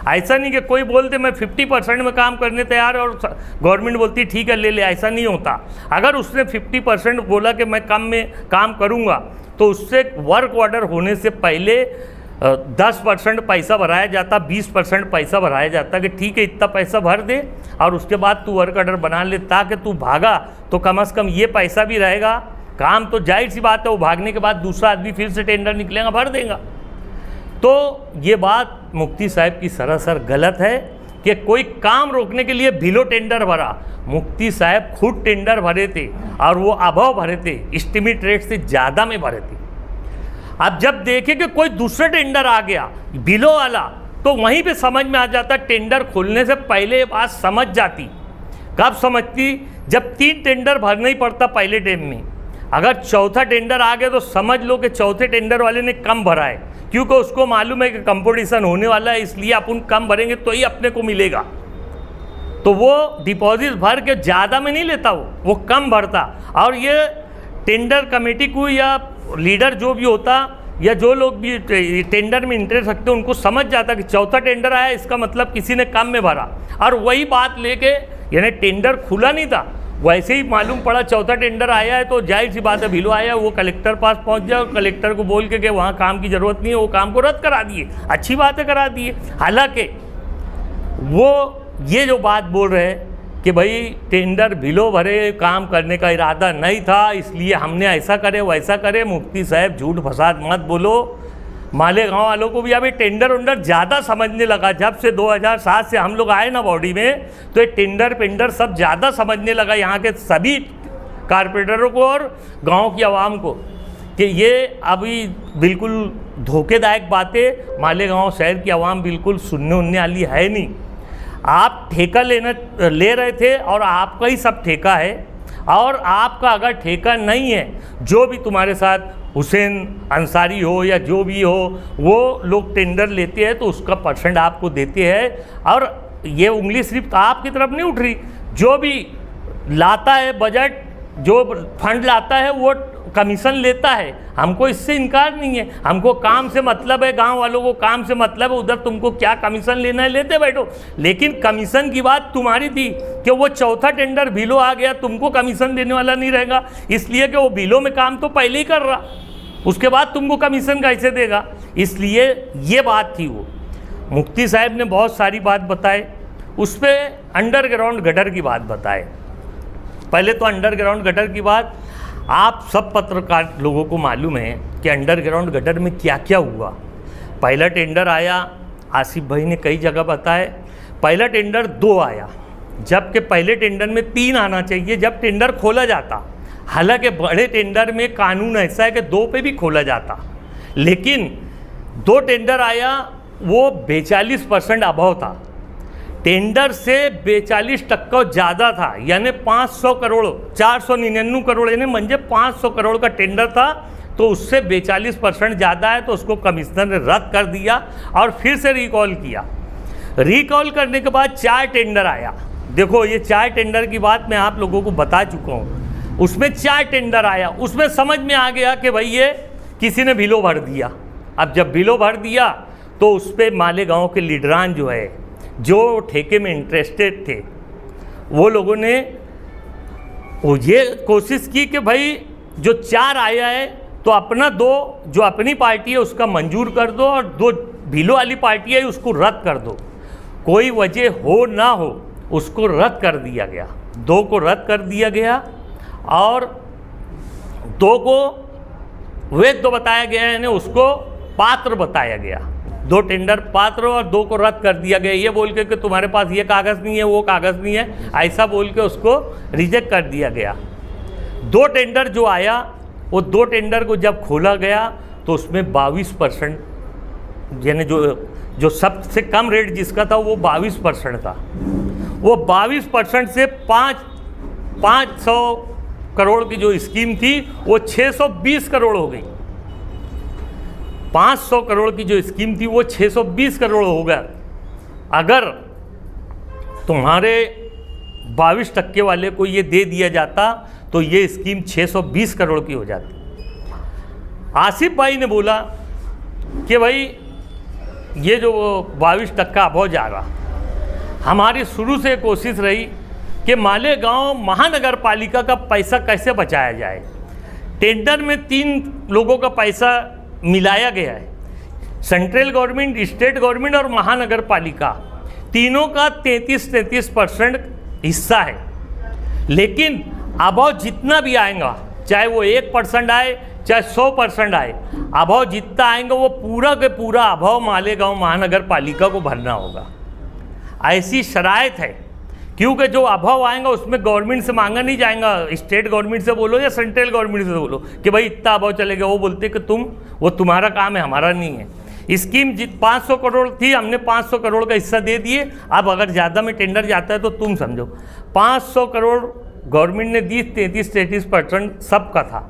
ऐसा नहीं कि कोई बोलते मैं 50% में काम करने तैयार है और गवर्नमेंट बोलती ठीक है ले ले, ऐसा नहीं होता। अगर उसने 50% बोला कि मैं कम में काम करूँगा तो उससे वर्क ऑर्डर होने से पहले 10% पैसा भराया जाता, 20% पैसा भराया जाता कि ठीक है इतना पैसा भर दे और उसके बाद तू वर्क ऑर्डर बना ले, ताकि तू भागा तो कम से कम ये पैसा भी रहेगा। काम तो जाहिर सी बात है, वो भागने के बाद दूसरा आदमी फिर से टेंडर निकलेगा, भर देगा। तो ये बात मुफ्ती साहब की सरासर गलत है कि कोई काम रोकने के लिए बिलो टेंडर भरा। मुफ्ती साहब खुद टेंडर भरे थे और वो अभाव भरे थे, एस्टीमेट रेट से ज़्यादा में भरे थे। अब जब देखे कि कोई दूसरा टेंडर आ गया बिलो वाला, तो वहीं पे समझ में आ जाता, टेंडर खोलने से पहले ये बात समझ जाती। कब समझती? जब 3 टेंडर भरना ही पड़ता पहले टाइम में। अगर चौथा टेंडर आ गया तो समझ लो कि चौथे टेंडर वाले ने कम भरा है, क्योंकि उसको मालूम है कि कंपटीशन होने वाला है, इसलिए अपन कम भरेंगे तो ही अपने को मिलेगा। तो वो डिपॉजिट भर के ज़्यादा में नहीं लेता, वो कम भरता। और ये टेंडर कमेटी को या लीडर जो भी होता या जो लोग भी टेंडर में इंटरेस्ट रखते उनको समझ जाता कि चौथा टेंडर आया, इसका मतलब किसी ने कम में भरा। और वही बात लेके, यानी टेंडर खुला नहीं था, वैसे ही मालूम पड़ा चौथा टेंडर आया है तो जाहिर सी बात है भिलो आया, वो कलेक्टर पास पहुंच जाए और कलेक्टर को बोल के कि वहाँ काम की ज़रूरत नहीं है, वो काम को रद्द करा दिए। अच्छी बात है, करा दिए। हालांकि वो ये जो बात बोल रहे हैं कि भाई टेंडर भिलो भरे, काम करने का इरादा नहीं था, इसलिए हमने ऐसा करे वैसा करे। मुफ्ती साहब झूठ फसाद मत बोलो। मालेगांव वालों को भी अभी टेंडर उंडर ज़्यादा समझने लगा। जब से 2007 से हम लोग आए ना बॉडी में, तो ये टेंडर पेंडर सब ज़्यादा समझने लगा यहाँ के सभी कारपोरेटरों को और गांव की आवाम को, कि ये अभी बिल्कुल धोखेदायक बातें मालेगांव शहर की आवाम बिल्कुल सुनने उनने वाली है नहीं। आप ठेका ले रहे थे और आपका ही सब ठेका है, और आपका अगर ठेका नहीं है, जो भी तुम्हारे साथ हुसैन अंसारी हो या जो भी हो, वो लोग टेंडर लेते हैं तो उसका परसेंट आपको देते हैं। और ये उंगली सिर्फ आपकी तरफ नहीं उठ रही, जो भी लाता है बजट, जो फंड लाता है वो कमीशन लेता है। हमको इससे इनकार नहीं है, हमको काम से मतलब है, गांव वालों को काम से मतलब है। उधर तुमको क्या कमीशन लेना है लेते बैठो, लेकिन कमीशन की बात तुम्हारी थी कि वो चौथा टेंडर भिलो आ गया, तुमको कमीशन देने वाला नहीं रहेगा, इसलिए कि वो भिलो में काम तो पहले ही कर रहा, उसके बाद तुमको कमीशन कैसे देगा। इसलिए ये बात थी। वो मुफ्ती साहब ने बहुत सारी बात बताए, उस पर अंडरग्राउंड गटर की बात बताए। पहले तो अंडरग्राउंड गटर की बात, आप सब पत्रकार लोगों को मालूम है कि अंडरग्राउंड गटर में क्या क्या हुआ। पहला टेंडर आया, आसिफ भाई ने कई जगह बताए, पहला टेंडर 2 आया, जबकि पहले टेंडर में 3 आना चाहिए जब टेंडर खोला जाता। हालांकि बड़े टेंडर में कानून ऐसा है कि 2 पे भी खोला जाता, लेकिन 2 टेंडर आया, वो 42% अभाव था। टेंडर से 42% ज़्यादा था, यानी 500 करोड़ 499 करोड़ यानी म्हणजे 500 करोड़ का टेंडर था, तो उससे 42% ज़्यादा है, तो उसको कमिश्नर ने रद्द कर दिया और फिर से रिकॉल किया। रिकॉल करने के बाद 4 टेंडर आया। देखो ये 4 टेंडर की बात मैं आप लोगों को बता चुका हूँ। उसमें 4 टेंडर आया, उसमें समझ में आ गया कि भाई ये किसी ने भिलो भर दिया। अब जब भिलो भर दिया तो उस पर मालेगांव के लीडरान जो है, जो ठेके में इंटरेस्टेड थे, वो लोगों ने वो ये कोशिश की कि भाई जो 4 आया है तो अपना 2 जो अपनी पार्टी है उसका मंजूर कर दो, और 2 भिलो वाली पार्टी है उसको रद्द कर दो। कोई वजह हो ना हो उसको रद्द कर दिया गया, 2 को रद्द कर दिया गया और 2 को वैध बताया गया, यानी उसको पात्र बताया गया। 2 टेंडर पात्र और 2 को रद्द कर दिया गया, ये बोल के कि तुम्हारे पास ये कागज़ नहीं है, वो कागज़ नहीं है, ऐसा बोल के उसको रिजेक्ट कर दिया गया। 2 टेंडर जो आया, वो 2 टेंडर को जब खोला गया तो उसमें 22%, यानी जो सबसे कम रेट जिसका था वो 22% था। वो 22% से 500 करोड़ की जो स्कीम थी वो 620 करोड़ हो गई। 500 करोड़ की जो स्कीम थी वो 620 करोड़ हो गया। अगर तुम्हारे 22% वाले को ये दे दिया जाता तो ये स्कीम 620 करोड़ की हो जाती। आसिफ भाई ने बोला कि भाई ये जो 22% अभाव जा रहा, हमारी शुरू से कोशिश रही कि मालेगांव महानगर पालिका का पैसा कैसे बचाया जाए। टेंडर में 3 लोगों का पैसा मिलाया गया है, सेंट्रल गवर्नमेंट, स्टेट गवर्नमेंट और महानगर पालिका, तीनों का 33% हिस्सा है। लेकिन अभाव जितना भी आएगा, चाहे वो 1% आए चाहे 100% आए, अभाव जितना आएंगे वो पूरा के पूरा अभाव मालेगांव महानगर पालिका को भरना होगा। ऐसी शराइत है, क्योंकि जो अभाव आएगा उसमें गवर्नमेंट से मांगा नहीं जाएगा। स्टेट गवर्नमेंट से बोलो या सेंट्रल गवर्नमेंट से बोलो कि भाई इतना अभाव चलेगा, वो बोलते कि वो तुम्हारा काम है, हमारा नहीं है। स्कीम 500 करोड़ थी, हमने 500 करोड़ का हिस्सा दे दिए। अब अगर ज़्यादा में टेंडर जाता है तो तुम समझो 500 करोड़ गवर्नमेंट ने दी, 33-33% सबका था।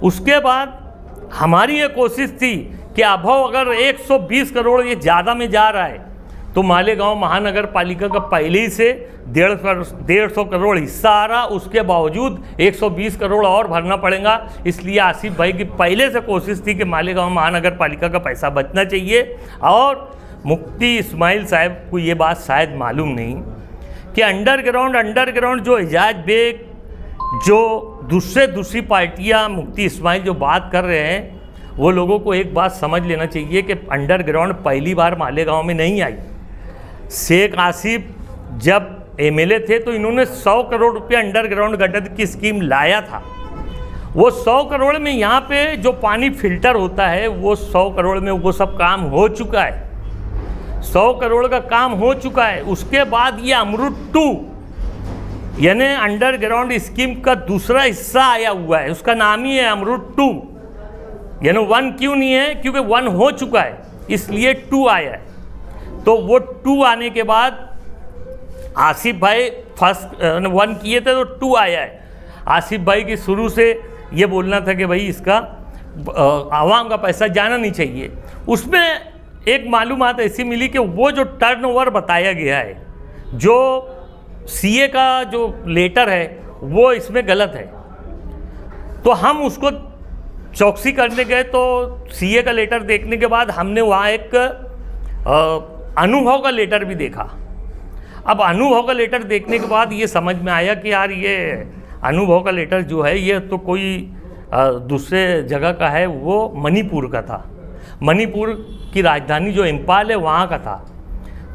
उसके बाद हमारी ये कोशिश थी कि अभाव अगर 120 करोड़ ये ज़्यादा में जा रहा है तो मालेगांव महानगर पालिका का पहले ही से 150 करोड़ हिस्सा आ रहा, उसके बावजूद 120 करोड़ और भरना पड़ेगा। इसलिए आसिफ भाई की पहले से कोशिश थी कि मालेगांव महानगर पालिका का पैसा बचना चाहिए। और मुफ्ती इस्माइल साहब को ये बात शायद मालूम नहीं कि अंडरग्राउंड जो एजाज बेग, जो दूसरी पार्टियाँ, मुफ्ती इस्माइल जो बात कर रहे हैं, वो लोगों को एक बात समझ लेना चाहिए कि अंडरग्राउंड पहली बार मालेगांव में नहीं आई। शेख आसिफ जब एमएलए थे तो इन्होंने 100 करोड़ रुपये अंडरग्राउंड गटर की स्कीम लाया था। वो 100 करोड़ में यहाँ पे जो पानी फिल्टर होता है वो 100 करोड़ में वो सब काम हो चुका है, 100 करोड़ का काम हो चुका है। उसके बाद ये अमृत 2 यानी अंडरग्राउंड स्कीम का दूसरा हिस्सा आया हुआ है, उसका नाम ही है अमृत 2। यानी 1 क्यों नहीं है? क्योंकि 1 हो चुका है, इसलिए 2 आया है। तो वो 2 आने के बाद आसिफ भाई फर्स्ट 1 किए थे तो 2 आया है। आसिफ भाई की शुरू से ये बोलना था कि भाई इसका आवाम का पैसा जाना नहीं चाहिए। उसमें एक मालूमात ऐसी मिली कि वो जो टर्नओवर बताया गया है, जो सीए का जो लेटर है वो इसमें गलत है। तो हम उसको चौकसी करने गए तो सीए का लेटर देखने के बाद हमने वहाँ एक अनुभव का लेटर भी देखा। अब अनुभव का लेटर देखने के बाद ये समझ में आया कि यार ये अनुभव का लेटर जो है ये तो कोई दूसरे जगह का है, वो मणिपुर का था। मणिपुर की राजधानी जो इम्फाल है वहाँ का था।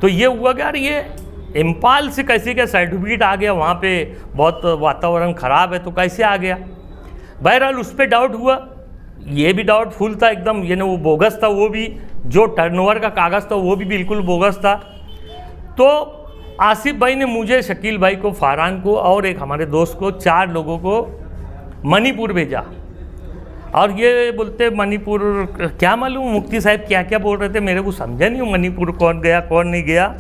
तो ये हुआ कि यार ये इम्फाल से कैसे क्या सर्टिफिकेट आ गया, वहाँ पे बहुत वातावरण ख़राब है तो कैसे आ गया। बहरहाल उस पर डाउट हुआ, ये भी डाउटफुल था एकदम, यानी वो बोगस था, वो भी जो टर्नओवर का कागज़ था वो भी बिल्कुल बोगस था। तो आसिफ भाई ने मुझे, शकील भाई को, फरहान को और एक हमारे दोस्त को, 4 लोगों को मणिपुर भेजा। और ये बोलते मणिपुर क्या मालूम मुफ्ती साहब क्या क्या बोल रहे थे, मेरे को समझा नहीं मणिपुर कौन गया कौन नहीं गया।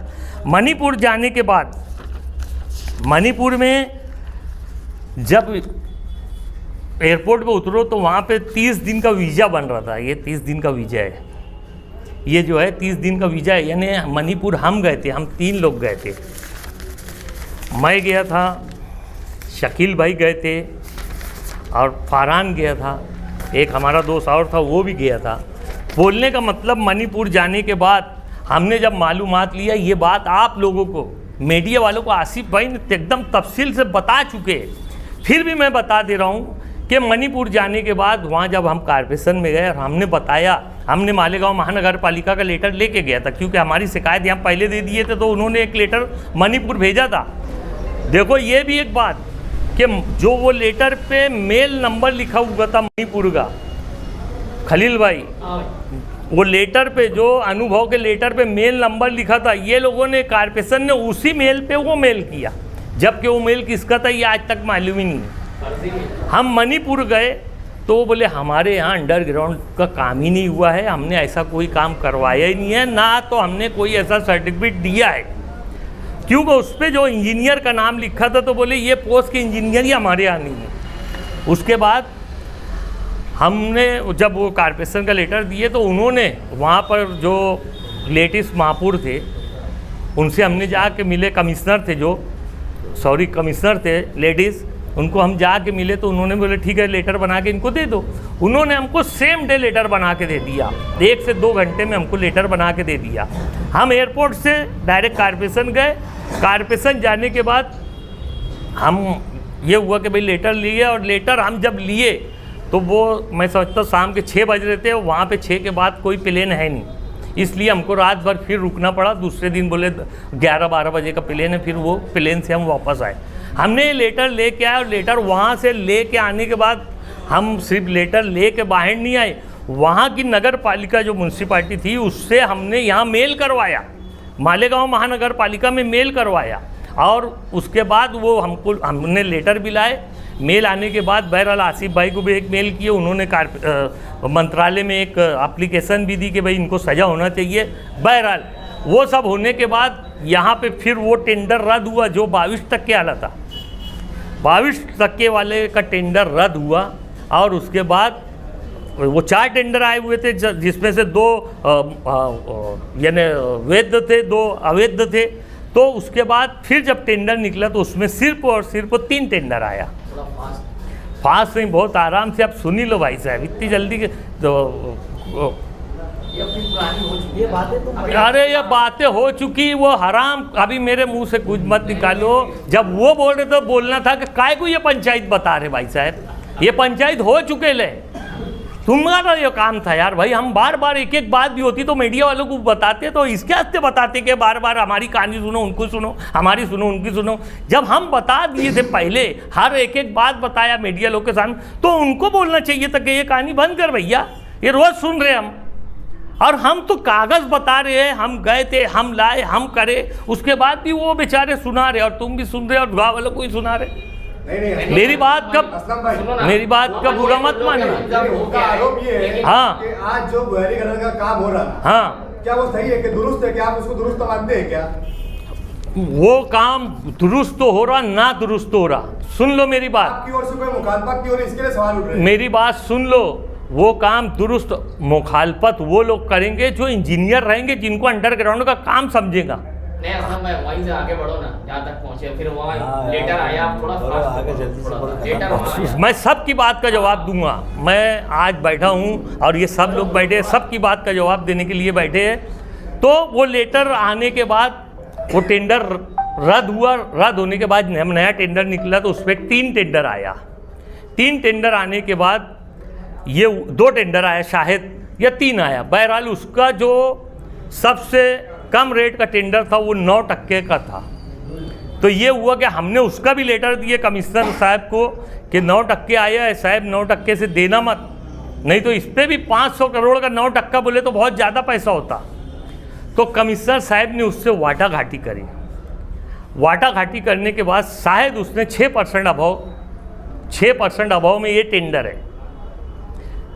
मणिपुर जाने के बाद मणिपुर में जब एयरपोर्ट पे उतरो तो वहाँ पे 30 दिन का वीज़ा बन रहा था। ये 30 दिन का वीज़ा है, ये जो है 30 दिन का वीज़ा है। यानी मणिपुर हम गए थे, हम 3 लोग गए थे। मैं गया था, शकील भाई गए थे और फरहान गया था, एक हमारा दोस्त और था वो भी गया था। बोलने का मतलब मणिपुर जाने के बाद हमने जब मालूमात लिया, ये बात आप लोगों को, मीडिया वालों को आसिफ भाई ने एकदम तफसील से बता चुके, फिर भी मैं बता दे रहा हूँ कि मणिपुर जाने के बाद वहाँ जब हम कॉर्पोरेशन में गए और हमने बताया, हमने मालेगांव महानगर पालिका का लेटर लेके गया था, क्योंकि हमारी शिकायत यहाँ पहले दे दिए थे तो उन्होंने एक लेटर मणिपुर भेजा था। देखो ये भी एक बात कि जो वो लेटर पे मेल नंबर लिखा हुआ था मणिपुर का, खलील भाई, वो लेटर पे जो अनुभव के लेटर पे मेल नंबर लिखा था, ये लोगों ने कॉर्पोरेशन ने उसी मेल पे वो मेल किया, जबकि वो मेल किसका था ये आज तक मालूम ही नहीं। हम मणिपुर गए तो वो बोले हमारे यहाँ अंडरग्राउंड का काम ही नहीं हुआ है, हमने ऐसा कोई काम करवाया ही नहीं है, ना तो हमने कोई ऐसा सर्टिफिकेट दिया है। क्योंकि उस पर जो इंजीनियर का नाम लिखा था तो बोले ये पोस्ट के इंजीनियर ही हमारे यहाँ नहीं है। उसके बाद हमने जब वो कॉर्पोरेशन का लेटर दिए तो उन्होंने वहाँ पर जो लेटेस्ट महापौर थे उनसे हमने जाके मिले, कमिश्नर थे जो, सॉरी कमिश्नर थे लेडीज़, उनको हम जाके मिले तो उन्होंने बोले ठीक है लेटर बना के इनको दे दो। उन्होंने हमको सेम डे लेटर बना के दे दिया, 1 से 2 घंटे में हमको लेटर बना के दे दिया। हम एयरपोर्ट से डायरेक्ट कॉर्पोरेशन गए। कॉर्पोरेशन जाने के बाद हम ये हुआ कि भाई लेटर लिए, और लेटर हम जब लिए तो वो मैं समझता हूँ शाम के 6 बज रहे थे, वहाँ पे 6 के बाद कोई प्लेन है नहीं, इसलिए हमको रात भर फिर रुकना पड़ा। दूसरे दिन बोले 11-12 बजे का प्लेन है, फिर वो प्लेन से हम वापस आए। हमने लेटर लेके आए और लेटर वहाँ से लेके आने के बाद हम सिर्फ लेटर लेके बाहर नहीं आए, वहाँ की नगर पालिका जो म्यूनसिपालिटी थी उससे हमने यहाँ मेल करवाया, मालेगांव महानगर पालिका में मेल करवाया, और उसके बाद वो हमने लेटर भी लाए। मेल आने के बाद बहरहाल आसिफ भाई को भी एक मेल किए, उन्होंने मंत्रालय में एक एप्लीकेशन भी दी कि भाई इनको सज़ा होना चाहिए। बहरहाल वो सब होने के बाद यहाँ पे फिर वो टेंडर रद्द हुआ जो 22 टक्के वाला था। 22 टक्के वाले का टेंडर रद्द हुआ और उसके बाद वो 4 टेंडर आए हुए थे जिसमें से 2 यानी वैध थे, 2 अवैध थे। तो उसके बाद फिर जब टेंडर निकला तो उसमें सिर्फ और सिर्फ 3 टेंडर आया। फास्ट नहीं, बहुत आराम से आप सुन ही लो भाई साहब, इतनी जल्दी के ये बातें तो अरे ये बातें हो चुकी, वो हराम अभी मेरे मुंह से कुछ मत निकालो। जब वो बोल रहे तो बोलना था कि काय को ये पंचायत बता रहे भाई साहब, ये पंचायत हो चुके ले, तुम्हारा ये काम था यार भाई। हम बार बार एक एक बात भी होती तो मीडिया वालों को बताते, तो इसके हस्ते बताते कि बार बार हमारी कहानी सुनो, उनको सुनो, हमारी सुनो, उनकी सुनो। जब हम बता दिए थे पहले, हर एक एक बात बताया मीडिया लोग के सामने, तो उनको बोलना चाहिए था कि ये कहानी बंद कर भैया, ये रोज़ सुन रहे हम। और हम तो कागज़ बता रहे हैं, हम गए थे, हम लाए, हम करे, उसके बाद भी वो बेचारे सुना रहे और तुम भी सुन रहे और गाँव वालों को ही सुना रहे। नहीं, मेरी बात कब, मेरी बात का बुरा मत मानना। उनका आरोप ये है हाँ। कि आज जो गहरीकरण का काम हो रहा है, हाँ, क्या वो सही है कि दुरुस्त है? क्या आप उसको दुरुस्त मानते हैं क्या? वो काम दुरुस्त तो हो रहा, ना दुरुस्त तो हो रहा। सुन लो मेरी बात, आपकी ओर से कोई मुखालफत की ओर इसके लिए सवाल उठ रहे हैं। मेरी बात सुन लो। वो काम दुरुस्त, मुखालफत वो लोग करेंगे जो इंजीनियर रहेंगे, जिनको अंडरग्राउंड का काम समझेगा। नहीं असलम भाई, वहीं से आगे बढ़ो ना, जहाँ तक पहुँचे, फिर वहाँ लेटर आया, आप थोड़ा आगे जल्दी से बोलो। लेटर वहाँ आया। मैं सबकी बात का जवाब दूंगा। मैं आज बैठा हूँ और ये सब लोग बैठे, सबकी बात का जवाब देने के लिए बैठे हैं। तो वो लेटर आने के बाद वो टेंडर रद्द हुआ। रद्द होने के बाद नया टेंडर निकला तो उसमें 3 टेंडर आया। 3 टेंडर आने के बाद ये 2 टेंडर आया शायद, या 3 आया। बहरहाल उसका जो सबसे कम रेट का टेंडर था वो 9 टक्के का था। तो ये हुआ कि हमने उसका भी लेटर दिए कमिश्नर साहब को कि 9 टक्के आया है साहब, 9 टक्के से देना मत, नहीं तो इस पर भी 500 करोड़ का 9 टक्का बोले तो बहुत ज़्यादा पैसा होता। तो कमिश्नर साहब ने उससे वाटाघाटी करी। वाटाघाटी करने के बाद शायद उसने 6% अभाव में ये टेंडर है।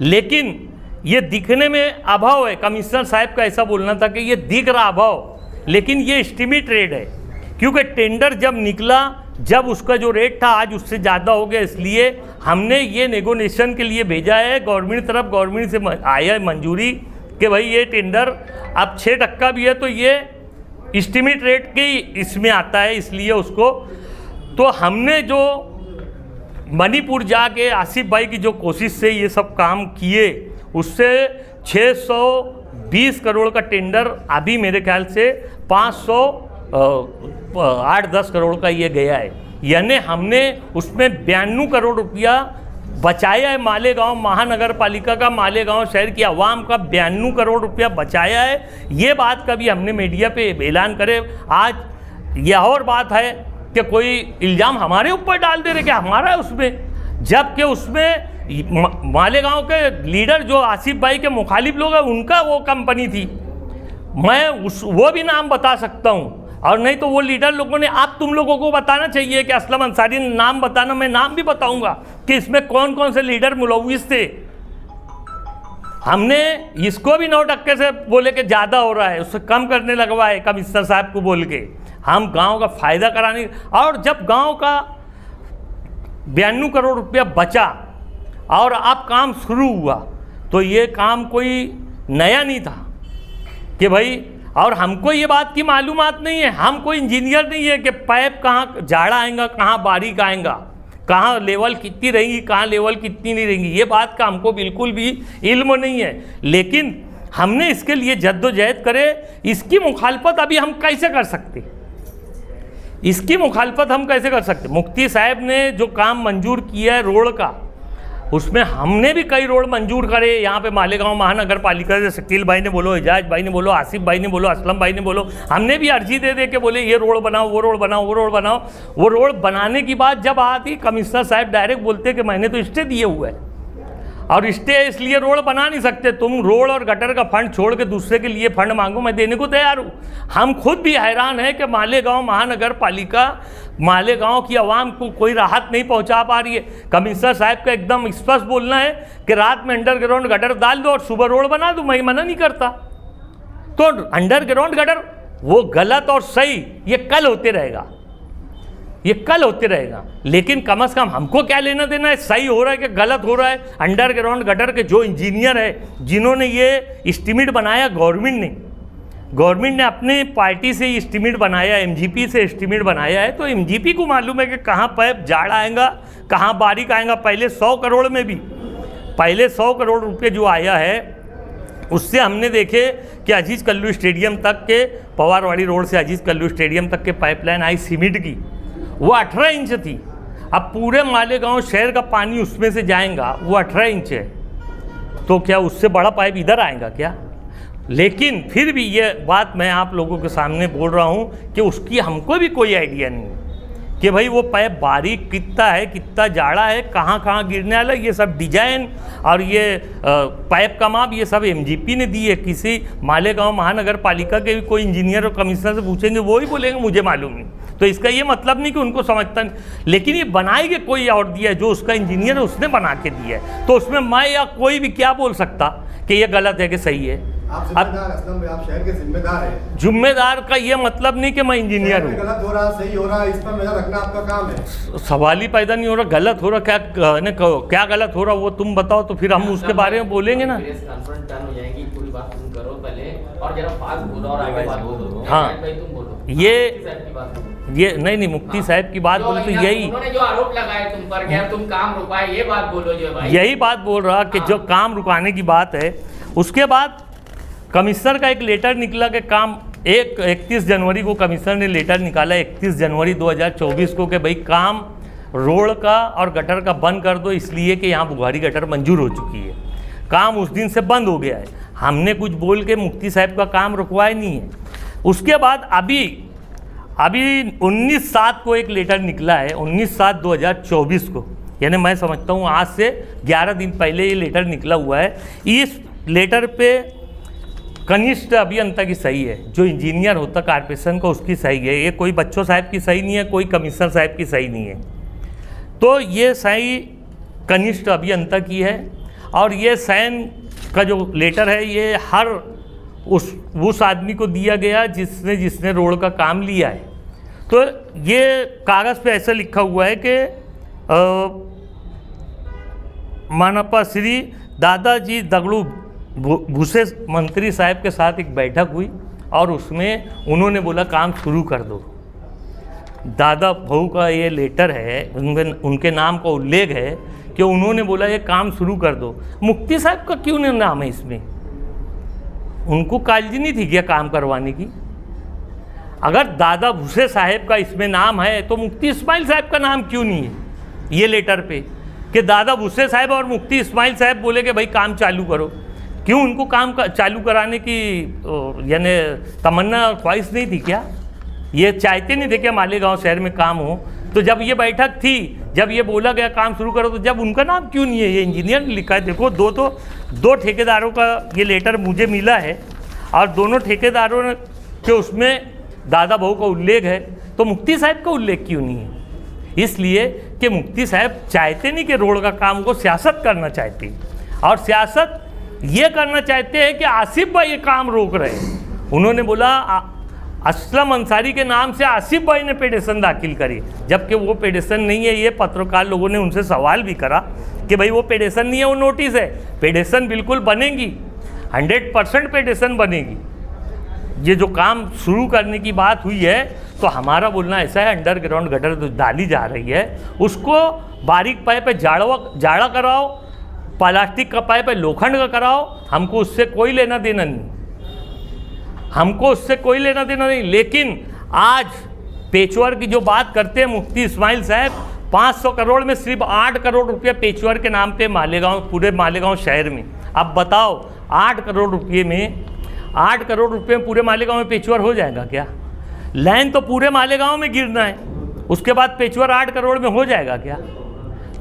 लेकिन ये दिखने में अभाव है, कमिश्नर साहब का ऐसा बोलना था कि ये दिख रहा अभाव, लेकिन ये एस्टिमेट रेट है। क्योंकि टेंडर जब निकला, जब उसका जो रेट था आज उससे ज़्यादा हो गया, इसलिए हमने ये नेगोशिएशन के लिए भेजा है गवर्नमेंट तरफ। गवर्नमेंट से आया है मंजूरी कि भाई ये टेंडर अब 6% भी है तो ये एस्टिमेट रेट के इसमें आता है, इसलिए उसको। तो हमने जो मणिपुर जाके आसिफ भाई की जो कोशिश से ये सब काम किए, उससे 620 करोड़ का टेंडर अभी मेरे ख्याल से 8-10 करोड़ का ये गया है। यानी हमने उसमें 92 करोड़ रुपया बचाया है। मालेगांव महानगर पालिका का, मालेगांव शहर की आवाम का 92 करोड़ रुपया बचाया है। ये बात का भी हमने मीडिया पे ऐलान करे। आज यह और बात है कि कोई इल्ज़ाम हमारे ऊपर डाल दे रहे कि हमारा है उसमें, जबकि उसमें मालेगांव के लीडर जो आसिफ भाई के मुखालिफ लोग हैं उनका वो कंपनी थी। मैं वो भी नाम बता सकता हूँ, और नहीं तो वो लीडर लोगों ने, आप तुम लोगों को बताना चाहिए कि असलम अंसारी ने नाम बताना, मैं नाम भी बताऊंगा कि इसमें कौन कौन से लीडर मुलव्विस थे। हमने इसको भी 9% से बोले कि ज़्यादा हो रहा है, उससे कम करने लगवाए कमिश्नर साहब को बोल के। हम गांव का फ़ायदा कराने, और जब गांव का 92 करोड़ रुपया बचा और अब काम शुरू हुआ, तो ये काम कोई नया नहीं था कि भाई, और हमको ये बात की मालूमात नहीं है, हम कोई इंजीनियर नहीं है कि पाइप कहाँ जाड़ा आएगा, कहाँ बारीक आएगा, कहाँ लेवल कितनी रहेंगी, कहाँ लेवल कितनी नहीं रहेंगी, ये बात का हमको बिल्कुल भी इल्म नहीं है। लेकिन हमने इसके लिए जद्दोजहद करे। इसकी मुखालफत अभी हम कैसे कर सकते, इसकी मुखालफत हम कैसे कर सकते? मुफ्ती साहब ने जो काम मंजूर किया है रोड का, उसमें हमने भी कई रोड मंजूर करे। यहाँ पे मालेगांव महानगर पालिका से शकील भाई ने बोलो, एजाज भाई ने बोलो, आसिफ भाई ने बोलो, असलम भाई ने बोलो, हमने भी अर्जी दे के बोले ये रोड बनाओ, वो रोड बनाओ, वो रोड बनाओ। वो रोड बनाने की बात जब आती, कमिश्नर साहब डायरेक्ट बोलते कि मैंने तो स्टे दिए हुए है। और स्टे इसलिए रोड बना नहीं सकते, तुम रोड और गटर का फंड छोड़ के दूसरे के लिए फंड मांगो, मैं देने को तैयार हूँ। हम खुद भी हैरान हैं कि मालेगांव महानगर पालिका मालेगांव की आवाम को कोई राहत नहीं पहुंचा पा रही है। कमिश्नर साहब का एकदम स्पष्ट बोलना है कि रात में अंडरग्राउंड गटर डाल दो और सुबह रोड बना दो, मैं मना नहीं करता। तो अंडरग्राउंड गटर वो गलत और सही ये कल होते रहेगा, ये कल होते रहेगा, लेकिन कम से कम हमको क्या लेना देना है सही हो रहा है कि गलत हो रहा है। अंडरग्राउंड गटर के जो इंजीनियर है जिन्होंने ये एस्टीमेट बनाया, गवर्नमेंट ने अपने पार्टी से एस्टीमेट बनाया, एमजीपी से एस्टीमेट बनाया है, तो एमजीपी को मालूम है कि कहाँ पाइप जाड़ आएगा, कहाँ बारीक आएगा। पहले 100 करोड़ में भी, पहले 100 करोड़ रुपये जो आया है उससे हमने देखे कि अजीज़ कल्लू स्टेडियम तक के, पवारवाड़ी रोड से अजीज़ कल्लू स्टेडियम तक के पाइपलाइन आई सीमेंट की, वो 18 इंच थी। अब पूरे मालेगांव शहर का पानी उसमें से जाएगा, वो 18 इंच है, तो क्या उससे बड़ा पाइप इधर आएगा क्या? लेकिन फिर भी ये बात मैं आप लोगों के सामने बोल रहा हूँ कि उसकी हमको भी कोई आइडिया नहीं है कि भाई वो पाइप बारीक कितना है, कितना जाड़ा है, कहाँ कहाँ गिरने वाला, ये सब डिजाइन और ये पाइप का माप ये सब एमजीपी ने दी है। किसी मालेगांव महानगर पालिका के भी कोई इंजीनियर और कमिश्नर से पूछेंगे, वो ही बोलेंगे मुझे मालूम नहीं। तो इसका ये मतलब नहीं कि उनको समझता नहीं, लेकिन ये बनाएंगे कोई और दिया है, जो उसका इंजीनियर है उसने बना के दिया है, तो उसमें मैं या कोई भी क्या बोल सकता कि ये गलत है कि सही है। आप जिम्मेदार असलम भाई, आप शहर के जिम्मेदार हैं। जिम्मेदार का ये मतलब नहीं कि मैं इंजीनियर हूँ। गलत हो रहा सही हो रहा इस पर नजर रखना आपका काम है। सवाल ही पैदा नहीं हो रहा, गलत हो रहा क्या गलत हो रहा वो तुम बताओ, तो फिर हम उसके बारे में बोलेंगे ना। प्रेस कॉन्फ्रेंस डन हो जाएगी, पूरी बात तुम करो पहले और जरा फास्ट बोलो और आगे बात बोलो। हाँ। भाई तुम बोलो ये नहीं मुफ्ती साहब की बात बोले तो यही, उन्होंने जो आरोप लगाए तुम पर क्या तुम काम रुकाए, ये बात बोलो जो भाई। यही बात बोल रहा कि जो काम रुकाने की बात है। उसके बाद कमिश्नर का एक लेटर निकला कि काम 31 जनवरी को कमिश्नर ने लेटर निकाला, 31 जनवरी 2024 को, कि भाई काम रोड का और गटर का बंद कर दो, इसलिए कि यहाँ बुघारी गटर मंजूर हो चुकी है। काम उस दिन से बंद हो गया है। हमने कुछ बोल के मुफ्ती साहब का काम रुकवाया नहीं है। उसके बाद अभी 19/7 को एक लेटर निकला है, 19/7/2024 को, यानी मैं समझता हूँ आज से 11 दिन पहले ये लेटर निकला हुआ है। इस लेटर पे कनिष्ठ अभियंता की सही है, जो इंजीनियर होता कारपोरेशन का उसकी सही है, ये कोई बच्चों साहब की सही नहीं है, कोई कमिश्नर साहब की सही नहीं है। तो ये सही कनिष्ठ अभियंता की है और ये साइन का जो लेटर है ये हर उस आदमी को दिया गया जिसने रोड का काम लिया है। तो ये कागज़ पे ऐसा लिखा हुआ है कि मानपा श्री दादाजी दगड़ू भूसे मंत्री साहब के साथ एक बैठक हुई और उसमें उन्होंने बोला काम शुरू कर दो। दादा भाऊ का ये लेटर है, उनके नाम का उल्लेख है कि उन्होंने बोला ये काम शुरू कर दो। मुफ्ती साहब का क्यों नहीं नाम है इसमें? उनको कालजी नहीं थी क्या काम करवाने की? अगर दादा भूसे साहब का इसमें नाम है तो मुफ्ती इस्माइल साहब का नाम क्यों नहीं है ये लेटर पे कि दादा भूसे साहब और मुफ्ती इस्माइल साहब बोले कि भाई काम चालू करो? क्यों उनको काम चालू कराने की यानी तमन्ना और ख्वाहिश नहीं थी क्या? ये चाहते नहीं थे कि मालेगांव शहर में काम हो? तो जब ये बैठक थी, जब ये बोला गया काम शुरू करो, तो जब उनका नाम क्यों नहीं है? ये इंजीनियर ने लिखा है। देखो दो ठेकेदारों का ये लेटर मुझे मिला है और दोनों ठेकेदारों के उसमें दादा भाऊ का उल्लेख है, तो मुफ्ती साहब का उल्लेख क्यों नहीं है? इसलिए कि मुफ्ती साहब चाहते नहीं कि रोड का काम को सियासत करना चाहते, और सियासत ये करना चाहते हैं कि आसिफ भाई ये काम रोक रहे हैं। उन्होंने बोला असलम अंसारी के नाम से आसिफ भाई ने पिटीशन दाखिल करी, जबकि वो पिटीशन नहीं है। ये पत्रकार लोगों ने उनसे सवाल भी करा कि भाई वो पिटीशन नहीं है, वो नोटिस है। पिटीशन बिल्कुल बनेगी, 100% पिटीशन बनेगी। ये जो काम शुरू करने की बात हुई है, तो हमारा बोलना ऐसा है, अंडरग्राउंड गटर जो डाली जा रही है उसको बारीक पाइप पे जाड़ा कराओ, प्लास्टिक का पाइप है लोखंड का कराओ, हमको उससे कोई लेना देना नहीं, हमको उससे कोई लेना देना नहीं। लेकिन आज पेचवर की जो बात करते हैं मुफ्ती इस्माइल साहब, 500 करोड़ में सिर्फ 8 करोड़ रुपया पेचवर के नाम पे मालेगांव, पूरे मालेगांव शहर में। अब बताओ 8 करोड़ रुपये में, 8 करोड़ रुपये में पूरे मालेगांव में पेचवर हो जाएगा क्या? लाइन तो पूरे मालेगांव में गिरना है, उसके बाद पेचवर 8 करोड़ में हो जाएगा क्या?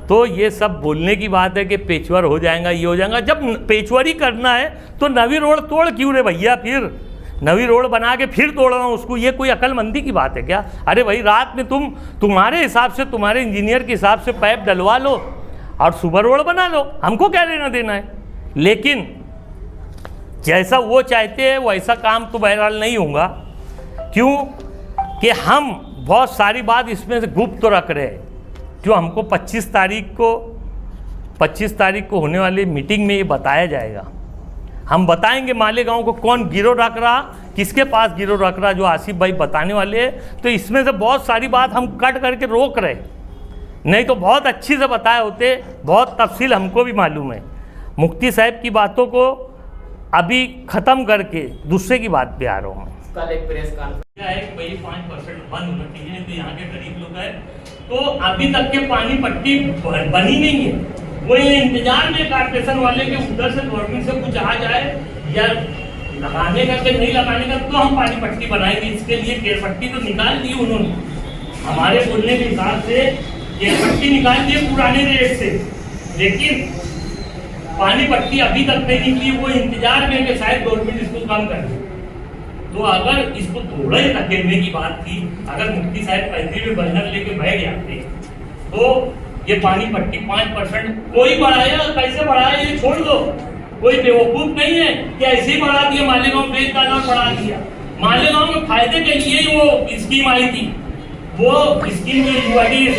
तो ये सब बोलने की बात है कि पेचवर हो जाएगा, ये हो जाएगा। जब पेचवर ही करना है तो नवी रोड तोड़ क्यों रे भैया, फिर नवी रोड बना के फिर तोड़ रहा हूँ उसको, ये कोई अक्लमंदी की बात है क्या? अरे भाई रात में तुम्हारे हिसाब से, तुम्हारे इंजीनियर के हिसाब से पाइप डलवा लो और सुबह रोड बना लो, हमको क्या लेना देना है। लेकिन जैसा वो चाहते हैं वैसा काम तो बहरहाल नहीं होगा, क्यों कि हम बहुत सारी बात इसमें से गुप्त तो रख रहे हैं, जो हमको 25 तारीख को होने वाली मीटिंग में ये बताया जाएगा। हम बताएंगे मालेगांव को कौन गिरोह रख रहा, किसके पास गिरोह रख रहा, जो आसिफ भाई बताने वाले हैं। तो इसमें से बहुत सारी बात हम कट करके रोक रहे, नहीं तो बहुत अच्छी से बताए होते, बहुत तफसील हमको भी मालूम है। मुफ्ती साहब की बातों को अभी ख़त्म करके दूसरे की बात पे आ रहा हूँ मैं। कल एक प्रेस कॉन्फ्रेंस क्या है, वही 5% बंद होना चाहिए, तो यहाँ के गरीब लोग हैं, तो अभी तक के पानी पट्टी बनी नहीं है, वो ये इंतजार में कारपोरेशन वाले के उधर से गवर्नमेंट से कुछ आ जाए या लगाने का कि नहीं लगाने का, तो हम पानी पट्टी बनाएंगे। इसके लिए केयर पट्टी तो निकाल दी उन्होंने, हमारे बोलने के हिसाब से केयर पट्टी निकाल दी पुराने रेट से, लेकिन पानी पट्टी अभी तक नहीं निकली, वो इंतजार में कि शायद गवर्नमेंट इसको कम कर दे। तो अगर इसको थोड़ा ही धकेलने की बात थी, अगर मुफ्ती साहब पैसे में बंधन लेके बैठ जाते तो ये पानी पट्टी 5% कोई बढ़ाया, कैसे बढ़ाया ये छोड़ दो, कोई बेवकूफ नहीं है कि ऐसे ही बढ़ा दिया, मालेगांव बेच डाला और बढ़ा दिया। मालेगांव में फायदे के लिए ही वो स्कीम आई थी, वो स्कीम जो यूआईडी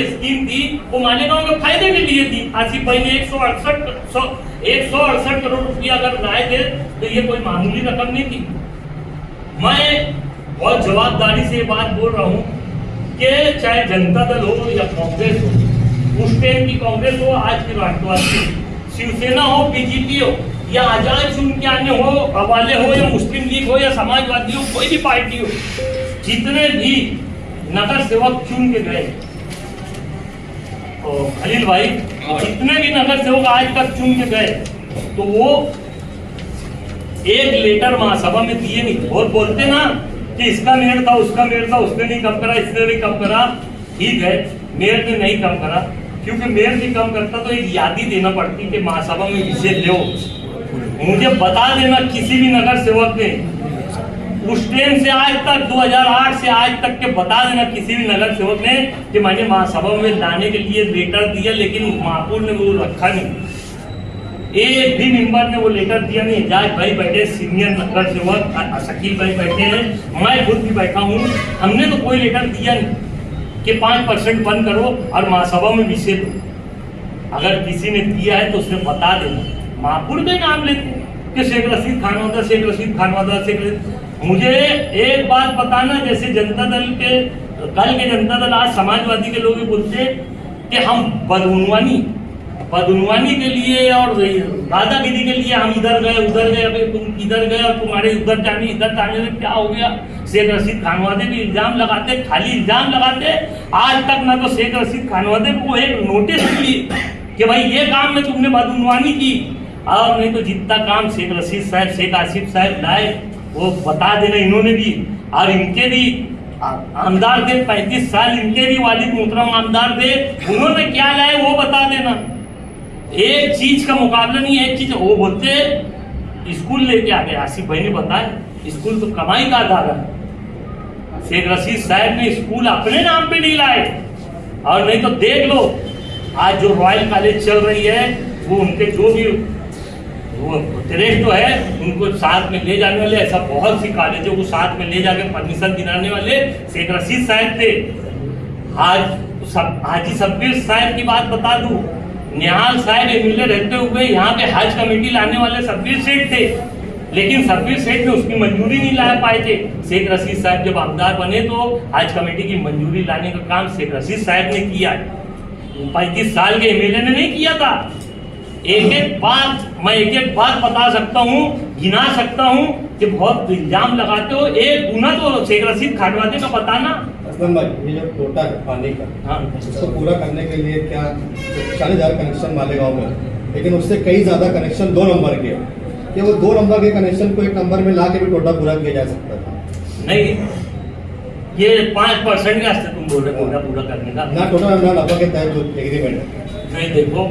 स्कीम थी वो मालेगांव के फायदे के लिए थी। आसिफ भाई ने 168 करोड़ रुपया अगर लाए थे तो ये कोई मामूली रकम नहीं थी। मैं बहुत जवाबदारी से ये बात बोल रहा हूँ कि चाहे जनता दल हो या कांग्रेस हो, उस टाइम की कांग्रेस हो, आज की राष्ट्रवादी, शिवसेना हो, बीजेपी हो या आजाद चुन के आने हो हवाले हो या मुस्लिम लीग हो या समाजवादी हो, कोई भी पार्टी हो, जितने भी नगर सेवक चुन के गए, तो खलील भाई जितने भी नगर सेवक आज तक चुन के गए, तो वो एक लेटर महासभा में दिए नहीं। बहुत बोलते ना कि इसका मेयर था, उसका मेयर था, उसने नहीं कम करा, इसने नहीं कम करा। ठीक है, मेयर ने नहीं कम करा, क्योंकि मेयर नहीं कम करता तो एक यादी देना पड़ती कि महासभा में विषय लो, मुझे बता देना किसी भी नगर सेवक ने उस टाइम से आज तक 2008 से आज तक के बता देना किसी भी नगर सेवक ने कि मैंने महासभा में लाने के लिए लेटर दिया, लेकिन महापौर ने वो रखा नहीं। एक भी मेंबर ने वो लेटर दिया नहीं। एजाज भाई बैठे, सीनियर नगर सेवक शकील भाई बैठे हैं, मैं खुद भी बैठा हूँ, हमने तो कोई लेटर दिया नहीं कि 5% बंद करो और महासभा में विषय दो। अगर किसी ने दिया है तो उसने बता देना, महापौर का नाम लेते कि शेख रशीद खानवादा, शेख रशीद खानवादा, मुझे एक बात बताना, जैसे जनता दल के कल के जनता दल आज समाजवादी के लोग बोलते कि हम बदउनवानी के लिए और दादागिरी के लिए हम इधर गए उधर गए, अभी तुम इधर गए और तुम्हारे उधर जाने इधर जाने से क्या हो गया। शेख रशीद खानवादे भी इल्जाम लगाते, खाली इल्जाम लगाते, आज तक ना तो शेख रशीद खानवादे को एक नोटिस मिली कि भाई ये काम में तुमने बदउनवानी की, और नहीं तो जितना काम शेख रशीद साहब, शेख आसिफ साहब लाए वो बता देना इन्होंने भी, और इनके भी आमदार थे 35 साल, इनके भी वालिद मोहतरम आमदार थे, उन्होंने क्या लाए वो बता देना। एक चीज का मुकाबला नहीं है, एक चीज वो बोलते स्कूल लेके आ गए, आसिफ भाई ने बताया स्कूल तो कमाई का आधार है। शेख रशीद साहब ने स्कूल अपने नाम पे नहीं लाए, और नहीं तो देख लो आज जो रॉयल कॉलेज चल रही है वो उनके जो भी वो ट्रेस्ट तो है उनको साथ में ले जाने वाले, ऐसा बहुत सी कॉलेज है वो साथ में ले जाके परमिशन दिलाने वाले शेख रशीद साहब थे। आज हाजी शब्बीर साहब की बात बता दूं, निहाल साहब एमएलए रहते हुए यहाँ पे हज कमेटी लाने वाले शब्बीर सेठ थे, लेकिन शब्बीर सेठ ने उसकी मंजूरी नहीं ला पाए थे। शेख रशीद साहब जब आमदार बने तो हज कमेटी की मंजूरी लाने का काम शेख रशीद साहब ने किया, 35 साल के एमएलए ने नहीं किया था। एक एक बात बता सकता हूँ, गिना सकता हूँ कि बहुत इल्जाम लगाते हो, एक गुना तो शेख रशीद खानवादे का बताना। असलम भाई, ये जो कोटा है पानी का, हाँ, उसको पूरा करने के लिए क्या 40,000 कनेक्शन मालेगांव में, लेकिन उससे कई ज्यादा कनेक्शन 2 नंबर के, कि वो 2 नंबर के कनेक्शन को 1 नंबर में ला के भी टोटा पूरा किया जा सकता था? नहीं, ये 5% का तुम बोल रहे कोटा पूरा करने का ना टोटल ना नफा के तहत जो एग्रीमेंट है। जो ये देखो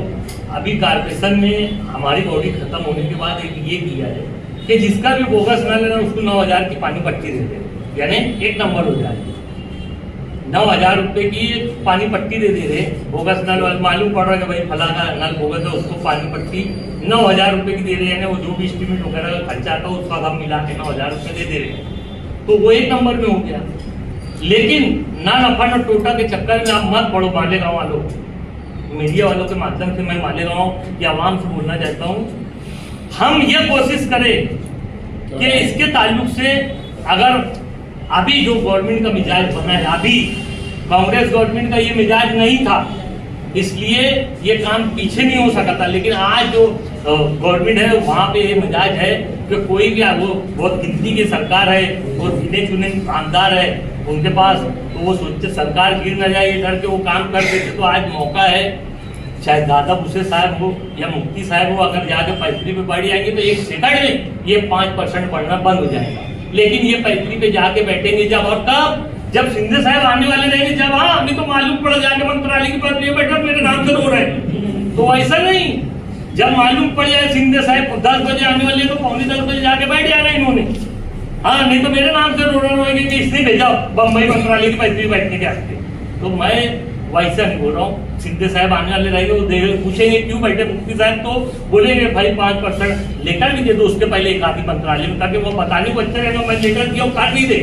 अभी कारपोरेशन में हमारी बॉडी खत्म होने के बाद एक ये किया है कि जिसका भी बोगस ना लेना उसको 9,000 की पानी पट्टी दे दे, यानी 1 नंबर हो जाए। 9,000 रुपये की पानी पट्टी दे दे रहे बोगस नल वाले, मालूम पड़ रहा है कि भाई फला का नल बोगस है, उसको पानी पट्टी 9,000 रुपये की दे रहे हैं, वो जो भी एस्टीमेट वगैरह का खर्चा आता है उसका हम मिला के 9,000 रुपये दे रहे हैं, तो वो 1 नंबर में हो गया। लेकिन ना नफा ना टोटा के चक्कर में आप मत पड़ो मालेगांव वालों, मीडिया वालों के माध्यम से मैं मालेगांव की आवाम से बोलना चाहता हूँ, हम ये कोशिश करें कि इसके ताल्लुक से अगर अभी जो गवर्नमेंट का मिजाज बना है, अभी कांग्रेस गवर्नमेंट का ये मिजाज नहीं था, इसलिए ये काम पीछे नहीं हो सका था। लेकिन आज जो गवर्नमेंट है वहाँ पे ये मिजाज है कि कोई भी वो बहुत गिनती की सरकार है, वो गिने चुने आमदार है उनके पास, तो वो सोचते सरकार गिर न जाए ये डर के वो काम कर देते। तो आज मौका है, चाहे दादा भूसे साहब हो या मुफ्ती साहब हो, अगर जाके पैतरी पे बैठ जाएंगे तो 1 सेकंड में ये 5% बढ़ना बंद हो जाएगा। लेकिन ये पैतरी पे जाके बैठेंगे जब, और तब जब शिंदे साहब आने वाले रहेंगे, जब हाँ अभी तो मालूम पड़ जाके मंत्रालय की पैतरी बैठा मेरे नाम से रो रहे हैं, तो ऐसा नहीं, जब मालूम पड़ जाए शिंदे साहब 10 बजे आने वाले तो 9:45 बजे जाके बैठ जाना इन्होंने, हाँ नहीं तो मेरे नाम से रो रहे कि इसने भेजा बम्बई मंत्रालय की पैतरी बैठने के वास्ते। तो मैं वैसा नहीं बोल रहा हूँ, शिंदे साहब आने वाले रहेंगे, वो देख पूछेंगे क्यों बैठे मुफ्ती साहब, तो बोलेंगे भाई 5% लेटर भी दे दो उसके पहले एक आधी मंत्रालय में, ताकि वो बताने को अच्छा रहेगा मैं लेटर दिया काट नहीं दे,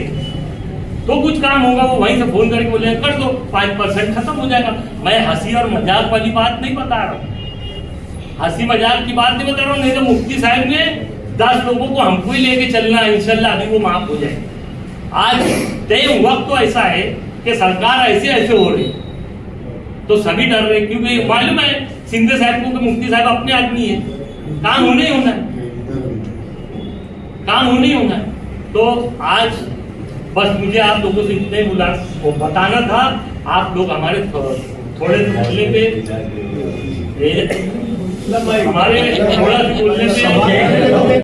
तो कुछ काम होगा वो वहीं से फोन करके बोलेंगे कर दो 5% खत्म हो जाएगा। मैं हंसी और मजाक वाली बात नहीं बता रहा हूँ, हंसी मजाक की बात नहीं बता रहा हूँ, नहीं तो मुफ्ती साहब ने 10 लोगों को हमको ही लेके चलना है, इंशाल्लाह अभी वो माफ हो जाएंगे। आज तय वक्त तो ऐसा है कि सरकार ऐसे ऐसे हो रही, तो सभी डर रहे, क्योंकि मालूम है शिंदे साहब को कि मुफ्ती साहब अपने आदमी है, काम होने ही होना है, काम होने ही होना है। तो आज बस मुझे आप लोगों से इतने बताना था, आप लोग हमारे थोड़े बोलने पे हमारे थोड़ा बोलने पे